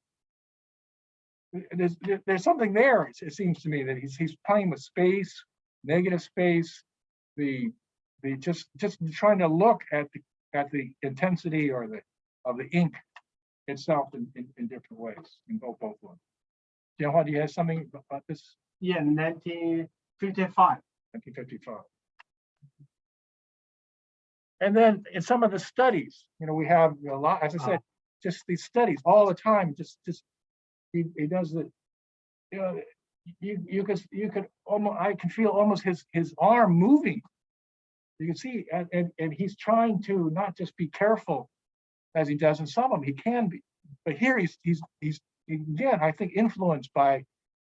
there's something there. It seems to me that he's playing with space, negative space, just trying to look at the intensity of the ink itself in different ways in both ones. Jianhua, do you have something about this? Yeah, 1955. 1955. And then in some of the studies, we have a lot, as I said, just these studies all the time. He does it. You could almost, I can feel almost his arm moving. You can see, and he's trying to not just be careful as he does in some of them. He can be, but here he's again, I think, influenced by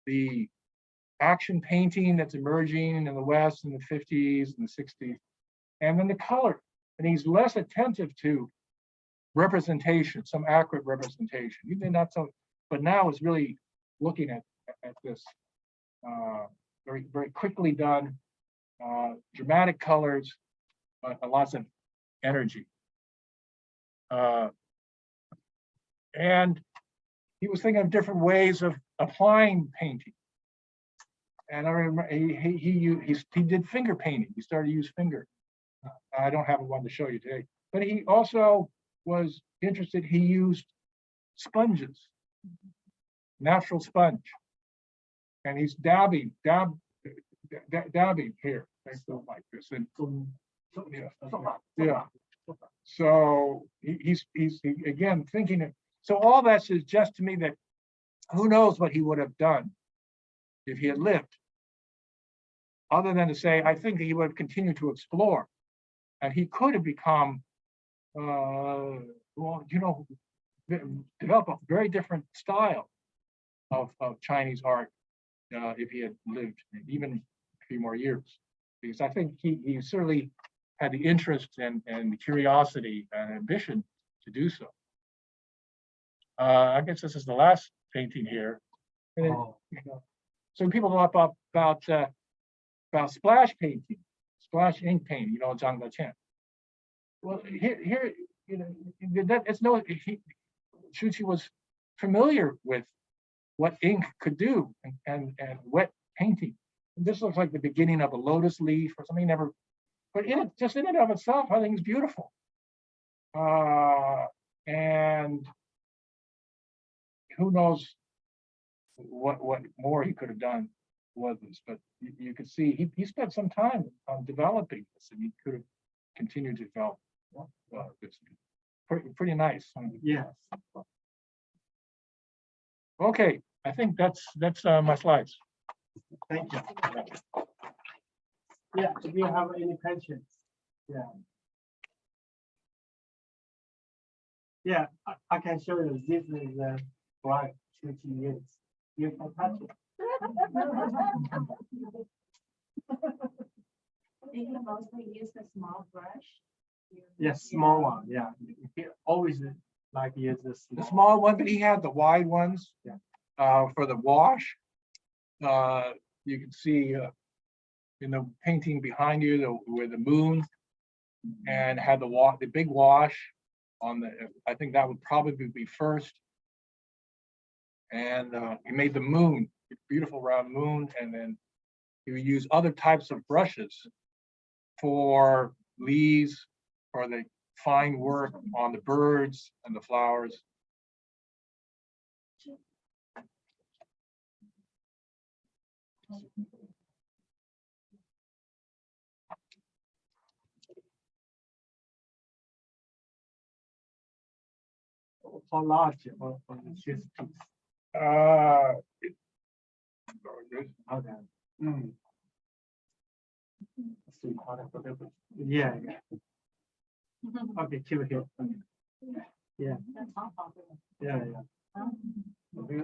the action painting that's emerging in the West in the 50s and the 60s, and then the color. And he's less attentive to representation, some accurate representation. Even not so, but now is really looking at this very, very quickly done, dramatic colors, but lots of energy. And he was thinking of different ways of applying painting. And I remember he did finger painting. He started to use finger. I don't have one to show you today, but he also was interested. He used sponges, natural sponge, and he's dabbing here, like this, and yeah. So he's again thinking of. So all that suggests to me that who knows what he would have done if he had lived, other than to say, I think he would have continued to explore. And he could have become, develop a very different style of Chinese art if he had lived even a few more years. Because I think he certainly had the interest and the curiosity and ambition to do so. I guess this is the last painting here. So people know about splash painting. Splash ink painting, Zhang Chen. Well, here, Shu-chi was familiar with what ink could do and wet painting. And this looks like the beginning of a lotus leaf or something. But just in and of itself, I think it's beautiful. And who knows what more he could have done with this, but you could see he spent some time on developing this, and he could have continued to develop this. Pretty nice. Yes. Okay, I think that's my slides. Thank you. Yeah. Do you have any questions? Yeah. Yeah, I can show you. This is bright Shu-chi years. You can touch it. Did you mostly use the small brush? Yes, small one. Yeah, he always like use The small one, but he had the wide ones. Yeah. For the wash. You can see in the painting behind you where the moon, and had the big wash on the. I think that would probably be first. And he made the moon, beautiful round moon, and then he would use other types of brushes for leaves, for the fine work on the birds and the flowers. How large for the chess piece? Okay. Mm. Yeah. Okay, kill him. Yeah. Yeah, yeah. Okay.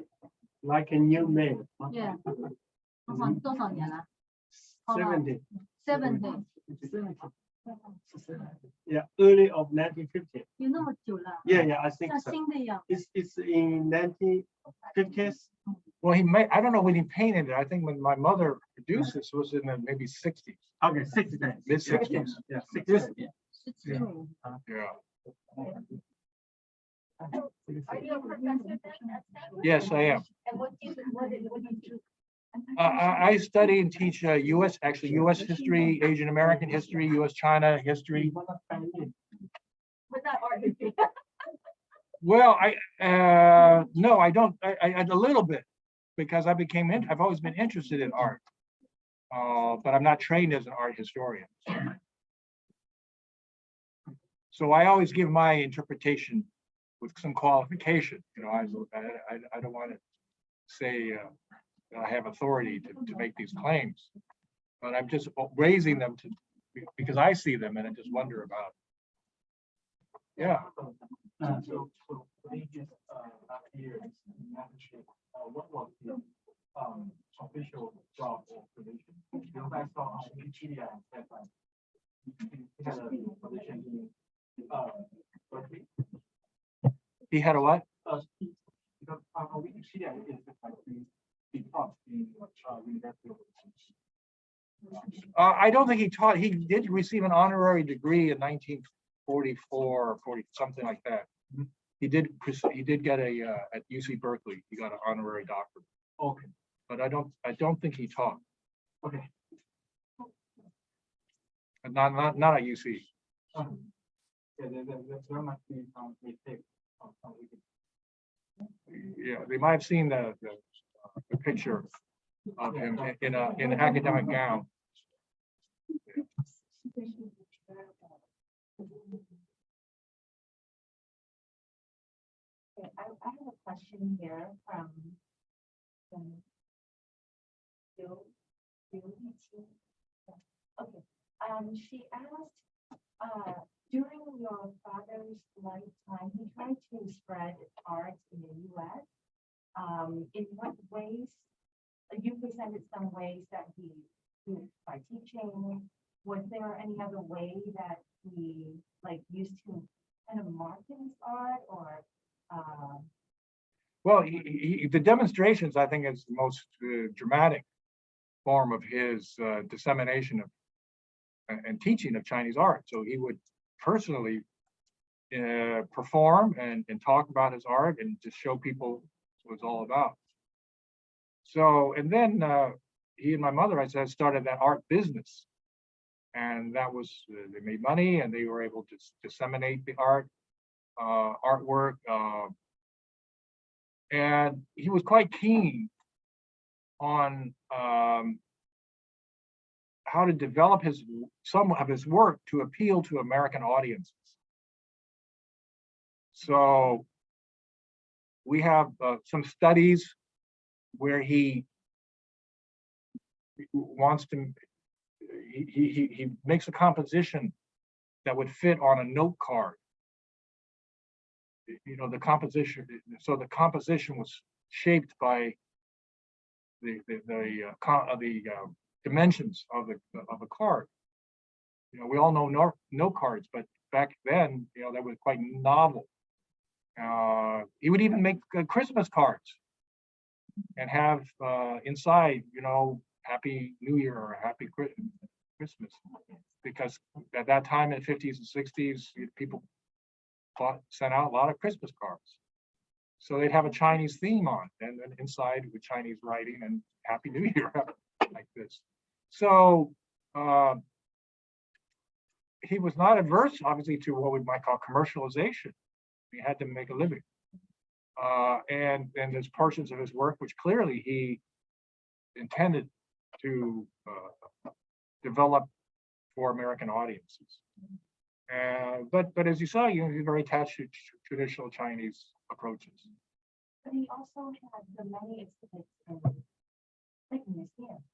Like a new man. Yeah. 多少年了 70. ？70。 Yeah, early of 1950. 有那么久了？ Yeah, yeah, I think 像 so. 新的一样。 It's in 1950s. Well, he may, I don't know when he painted it. I think when my mother produced this was in the maybe 60s, Okay, 60s. mid 60s. Yeah, 60s. 17年。 Yeah. Are you a professor then at Stanford? Yes, I am. And what do you do? I study and teach U.S. actually U.S. history, Asian American history, U.S. China history. But not art history. Well, no, I don't. I a little bit because I've always been interested in art, but I'm not trained as an art historian. So I always give my interpretation with some qualification. You know, I don't want to say that I have authority to make these claims, but I'm just raising them because I see them and I just wonder about it. Yeah. So ages last year, what was the official job or position? Because I saw on Wikipedia that he had a position in Berkeley. He had a what? Because on Wikipedia it is like he taught in University of I don't think he taught. He did receive an honorary degree in 1944 or 40 something like that. He did get a at UC Berkeley. He got an honorary doctorate. Okay. But I don't think he taught. Okay. Not at UC. Yeah, there must be some mistake on Wikipedia. Yeah, they might have seen the picture of him in an academic gown. Okay, I have a question here from Shu-chi. Okay, she asked, during your father's lifetime, he tried to spread art in the U.S. In what ways? You presented some ways that he by teaching. Was there any other way that he used to kind of market his art or? Well, the demonstrations, I think, is the most dramatic form of his dissemination of and teaching of Chinese art. So he would personally perform and talk about his art and just show people what it's all about. So, and then he and my mother, I said, started that art business. And that was, they made money and they were able to disseminate the artwork. And he was quite keen on how to develop some of his work to appeal to American audiences. So we have some studies where he wants to, he makes a composition that would fit on a note card. You know, the composition, so the composition was shaped by the dimensions of the card. You know, we all know note cards, but back then, you know, that was quite novel. He would even make Christmas cards and have inside, you know, Happy New Year or Happy Christmas, because at that time in the 50s and 60s, people sent out a lot of Christmas cards. So they'd have a Chinese theme on, and then inside with Chinese writing and Happy New Year like this. So he was not averse, obviously, to what we might call commercialization. He had to make a living. And there's portions of his work which clearly he intended to develop for American audiences. But as you saw, you know, he's very attached to traditional Chinese approaches. But he also had the many exhibits in museums.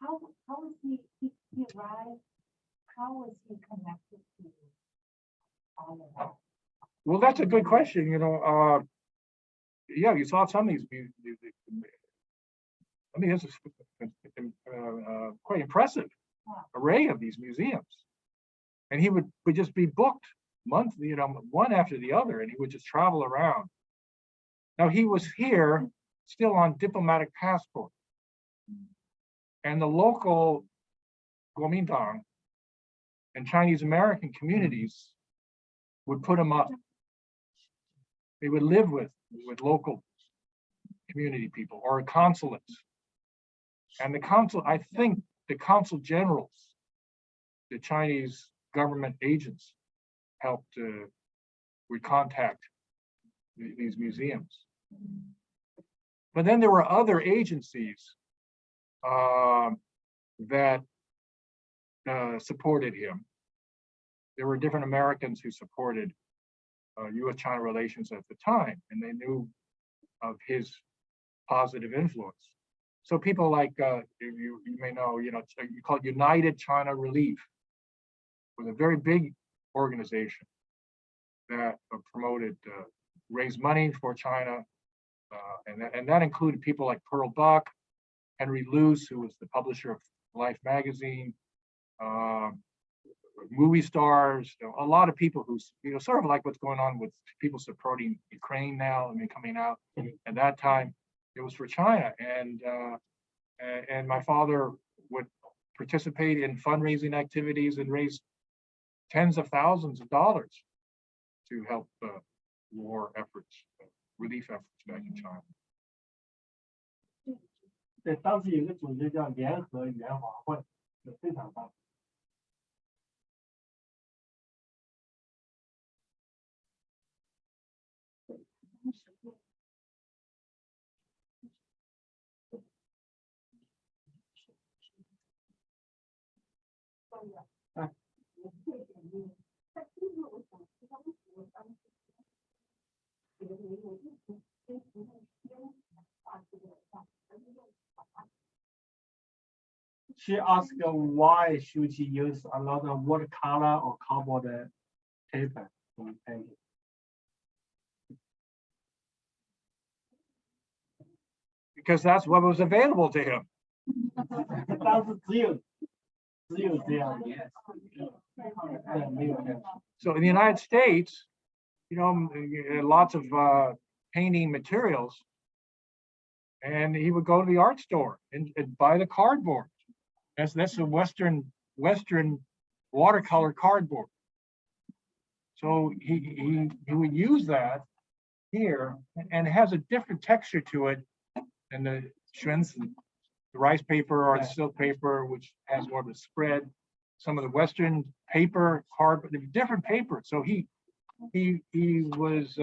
How was he arrived? How was he connected to Well, that's a good question. Yeah, you saw some of these. I mean, it's a quite impressive array of these museums. And he would just be booked monthly, one after the other, and he would just travel around. Now, he was here still on diplomatic passport. And the local Kuomintang and Chinese American communities would put him up. They would live with local community people or consulates. And I think the consul generals, the Chinese government agents, helped would contact these museums. But then there were other agencies that supported him. There were different Americans who supported U.S.-China relations at the time, and they knew of his positive influence. So people like you may know, you call it United China Relief, was a very big organization that promoted, raised money for China, and that included people like Pearl Buck, Henry Luce, who was the publisher of Life magazine, movie stars, a lot of people who, sort of like what's going on with people supporting Ukraine now. I mean, coming out at that time, it was for China, and my father would participate in fundraising activities and raise tens of thousands of dollars to help war efforts, relief efforts back in China. 对，当时有个组织叫联合援华会，非常棒。She asked why Shu-chi used a lot of watercolor or cardboard paper in painting. Because that's what was available to him. 当时只有这样的，没有这样。So in the United States, lots of painting materials, and he would go to the art store and buy the cardboard. That's a Western watercolor cardboard. So he would use that here, and it has a different texture to it than the rice paper or the silk paper, which has more of a spread. Some of the Western paper, cardboard, different paper. So he was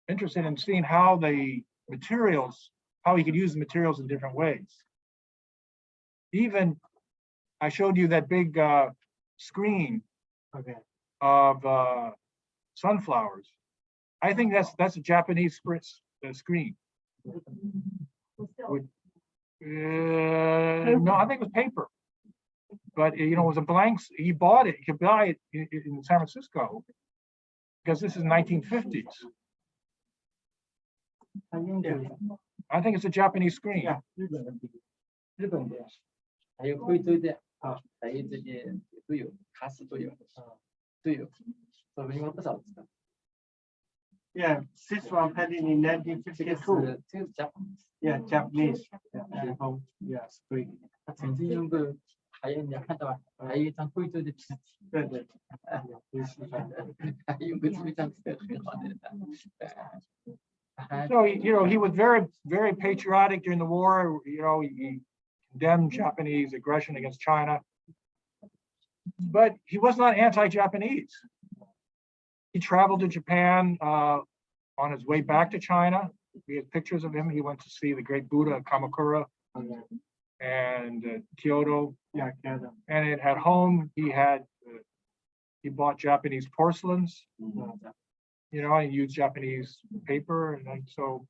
interested in seeing how he could use the materials in different ways. Even I showed you that big screen of sunflowers. I think that's a Japanese screen. No, I think it was paper. But it was a blank. He bought it. You could buy it in San Francisco because this is 1950s. I think it's a Japanese screen. Yeah. 日本的，还有贵州的啊，还有这些都有，卡斯都有，都有，我们应该不少知道。Yeah, this one painted in 1952. Yeah, Japanese. Yeah, spring. 他曾经用过，还有你要看到吧，还有一张贵州的纸体，对对，还用过这张很好的。So he was very, very patriotic during the war. He condemned Japanese aggression against China, but he was not anti-Japanese. He traveled to Japan on his way back to China. We have pictures of him. He went to see the great Buddha of Kamakura and Kyoto. Yeah, Kyoto. And at home, he bought Japanese porcelains. He used Japanese paper, and so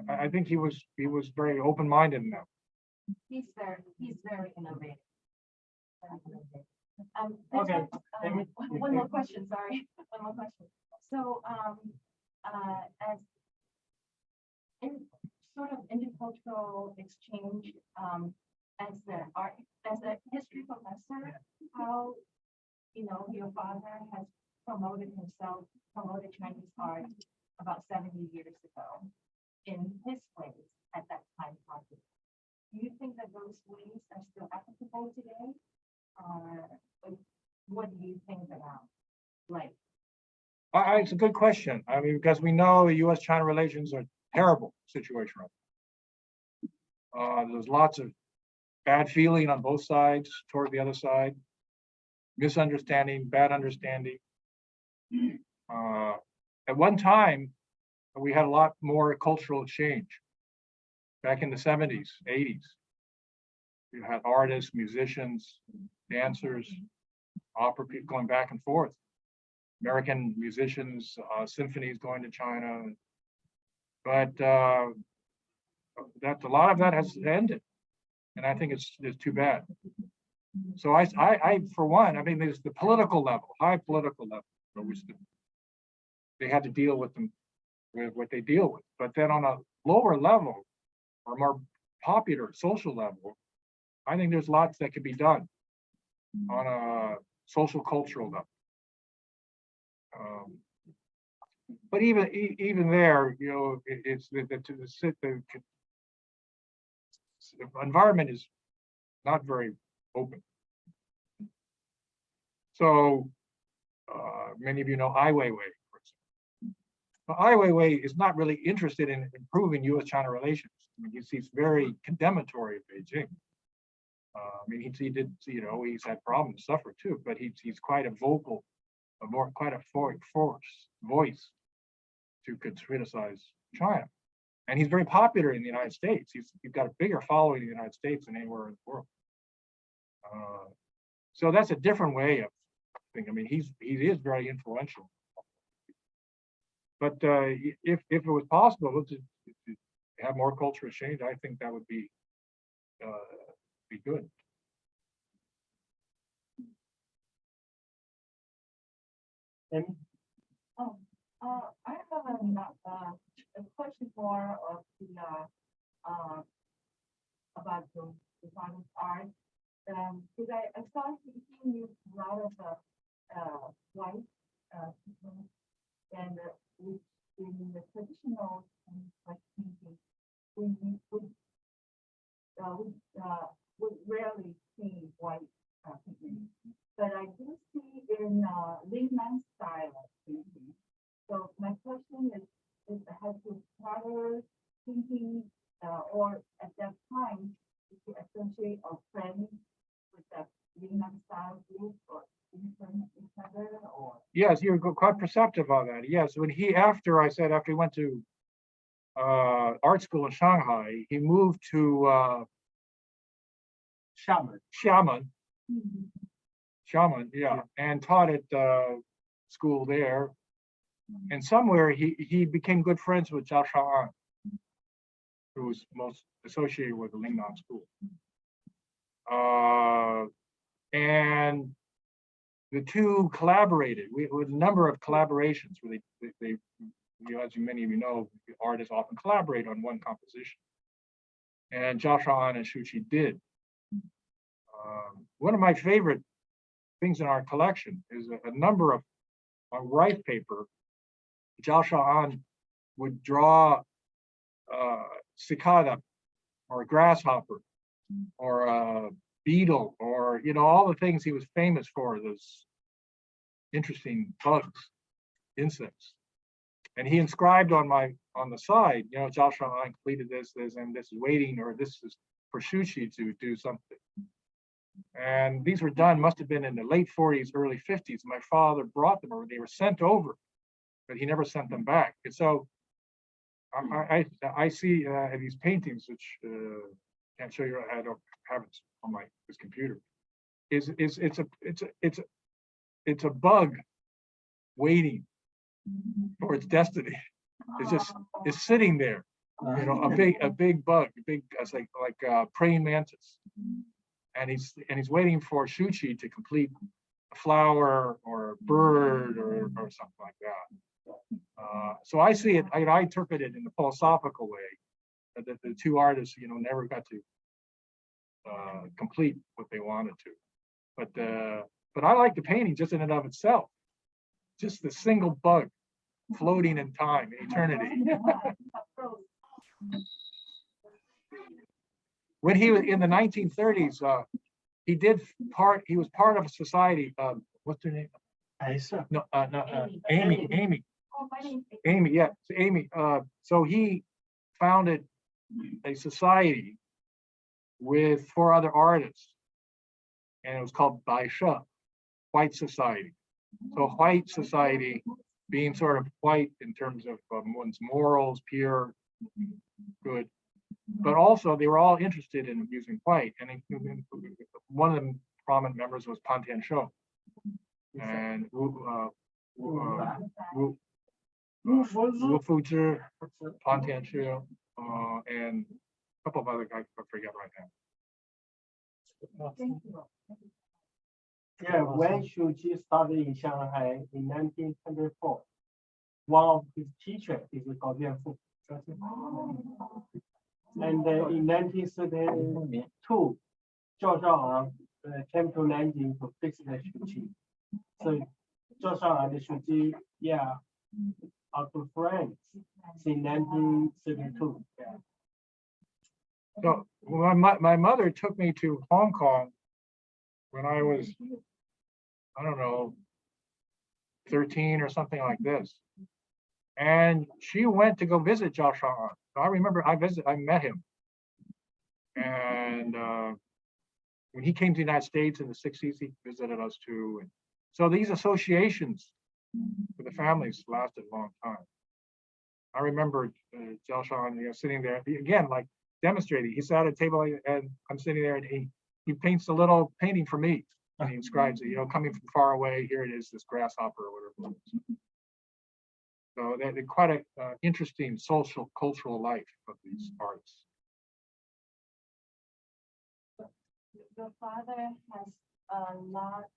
I think he was very open-minded in that. He's very innovative. Okay. One more question, sorry. One more question. So, as in sort of intercultural exchange, as a history professor, how, your father has promoted Chinese art about 70 years ago in his ways at that time, possibly. Do you think that those ways are still applicable today? What do you think about, like? It's a good question. I mean, because we know U.S.-China relations are a terrible situation right now. There's lots of bad feeling on both sides toward the other side, misunderstanding, bad understanding. At one time, we had a lot more cultural exchange. Back in the 70s, 80s, you had artists, musicians, dancers, opera people going back and forth. American musicians, symphonies going to China. But a lot of that has ended. And I think it's too bad. So I for one, I mean, there's the political level, high political level, which they had to deal with them with what they deal with. But then on a lower level, or more popular social level, I think there's lots that could be done on a social cultural level. But even there, it's the environment is not very open. So many of you know Ai Weiwei, for example. But Ai Weiwei is not really interested in improving U.S.-China relations. I mean, he's very condemnatory of Beijing. I mean, he did, he's had problems, suffered too, but he's quite a vocal, quite a voice to criticize China. And he's very popular in the United States. He's got a bigger following in the United States than anywhere in the world. So that's a different way of thinking. I mean, he is very influential. But if it was possible to have more cultural exchange, I think that would be good. I have a question more of about the father's art. Because I saw he used a lot of white people, and which in the traditional like painting, we rarely see white painting. But I do see in Lingnan style painting. So my question is has his father thinking or at that time did you associate or friends with that Lingnan style group or influence each other or? Yes, you're quite perceptive on that. Yes, when after he went to art school in Shanghai, he moved to Xiamen, yeah, and taught at school there. And somewhere he became good friends with Zhao Sha'an, who was most associated with the Lingnan school. And the two collaborated with a number of collaborations where they as many of you know, artists often collaborate on one composition. And Zhao Sha'an and Shu-chi did. One of my favorite things in our collection is a number of on rice paper. Zhao Sha'an would draw cicada or a grasshopper or a beetle or all the things he was famous for, those interesting bugs, insects. And he inscribed on the side, Zhao Sha'an completed this, and this is waiting, or this is for Shu-chi to do something. And these were done, must have been in the late 40s, early 50s. My father brought them, or they were sent over, but he never sent them back. And so I see these paintings, which can't show you. I don't have it on this computer. It's a bug waiting for its destiny. It's sitting there, a big bug, it's like praying mantis. and he's waiting for Shu-chi to complete a flower or a bird or something like that. So I see it, I interpret it in the philosophical way that the two artists, never got to complete what they wanted to. But I like the painting just in and of itself, just the single bug floating in time, in eternity. When he was in the 1930s, he was part of a society. What's her name? No, Amy. Oh, my name's Amy, yeah, so Amy. So he founded a society with 4 other artists, and it was called Baisha, White Society. So white society being sort of white in terms of one's morals, pure, good, but also they were all interested in using white. And one of the prominent members was Pantian Shou and Wu Fuzhi, Pantian Shou, and a couple of other guys I forget right now. Yeah, when Shu-chi started in Shanghai in 1924, one of his teachers is Gao Jianfu. And in 1932, Zhao Shao'an came to Nanjing to fix the Shu-chi. So Zhao Shao'an and Shu-chi, are good friends since 1932. Yeah. So my mother took me to Hong Kong when I was, I don't know, 13 or something like this. And she went to go visit Zhao Shao'an. So I remember I met him. And when he came to the United States in the 60s, he visited us too. And so these associations with the families lasted a long time. I remember Zhao Shao'an, sitting there, again, like demonstrating. He sat at a table and I'm sitting there and he paints a little painting for me. And he inscribes it, coming from far away, here it is, this grasshopper or whatever it is. So they're quite an interesting social, cultural life of these artists. Your father has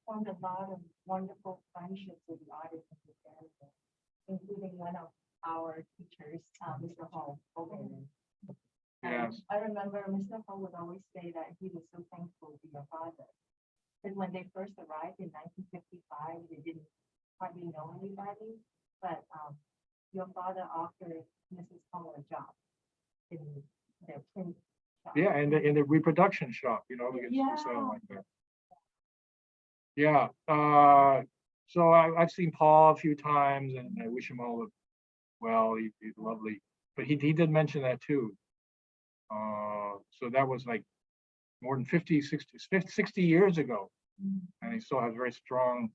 formed a lot of wonderful friendships with the artists in his family, including one of our teachers, Mr. Ho. Yes. I remember Mr. Ho would always say that he was so thankful to your father. Because when they first arrived in 1955, they didn't hardly know anybody, but your father offered Mrs. Ho a job in their print shop. Yeah, and in the reproduction shop, because Yeah. so like that. Yeah. So I've seen Paul a few times, and I wish him all the well. He's lovely, but he did mention that too. So that was like more than 60 years ago. And he still has very strong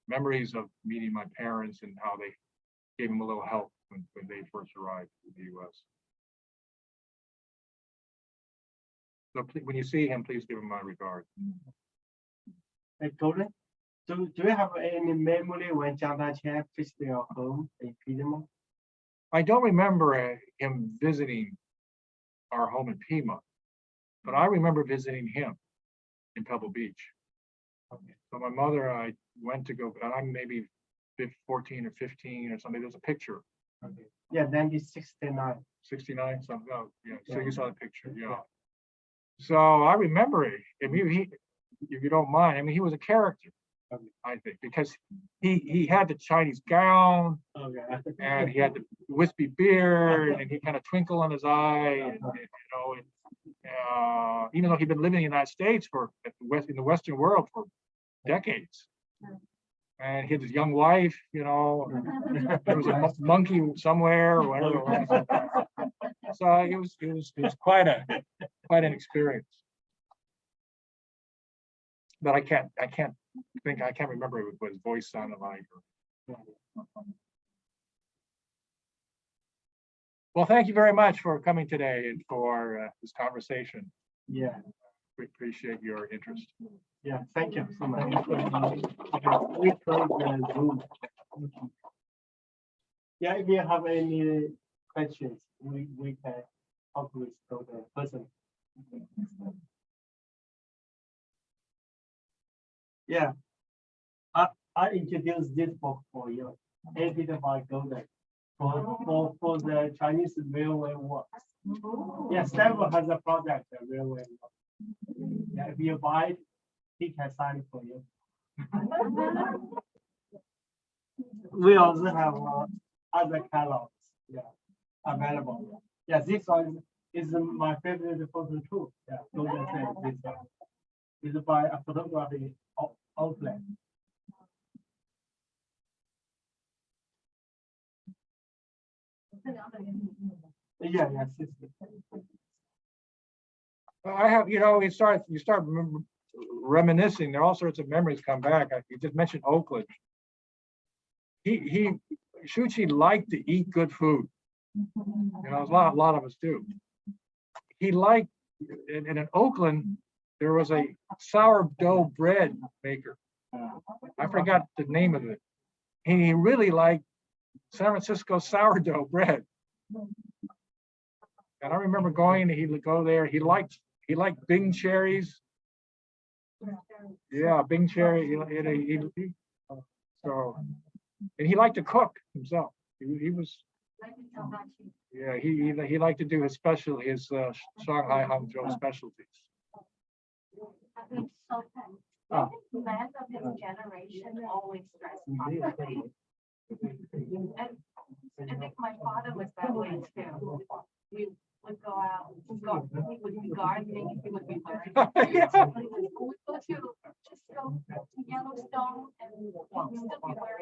memories of meeting my parents and how they gave him a little help when they first arrived in the US. So when you see him, please give him my regard. Hey, Golden, do you have any memory when Jiang Daqian visited your home in Piedmont? I don't remember him visiting our home in Piedmont, but I remember visiting him in Pebble Beach. Okay. So my mother, I went to go, I'm maybe 14 or 15 or something. There's a picture. Okay. Yeah, 1969. 69, something. Oh, yeah. So you saw the picture, yeah. So I remember it. If you don't mind, I mean, he was a character, I think, because he had the Chinese gown, and he had the wispy beard, and he kind of twinkle in his eye, and even though he'd been living in the United States in the Western world for decades, and he had his young wife, there was a monkey somewhere or whatever it was. So it was quite an experience. But I can't remember what his voice sounded like. Well, thank you very much for coming today and for this conversation. Yeah. We appreciate your interest. Yeah, thank you so much. We close the Zoom. Yeah, if you have any questions, we can talk with the person. Yeah. I introduced this book for you. 855 Golden for the Chinese railway works. Yeah, Stanford has a project, the railway works. Yeah, if you buy it, he can sign it for you. We also have other catalogs, yeah, available. Yeah, this one is my favorite photo too. Yeah, Golden State, this one. It's by a photography outlet. Yeah, yeah, sister. I have, you know, you start reminiscing. There are all sorts of memories come back. You just mentioned Oakland. Shu-chi liked to eat good food. You know, a lot of us do. He liked, and in Oakland, there was a sourdough bread maker. I forgot the name of it. And he really liked San Francisco sourdough bread. And I remember going, he would go there. He liked Bing cherries. Yeah, Bing cherry. So, and he liked to cook himself. He was. Yeah, he liked to do his Shanghai Hangzhou specialties. Man of his generation always dressed properly. And I think my father was that way too. We would go out, he would be gardening, he would be wearing. We would go to Yellowstone and he would still be wearing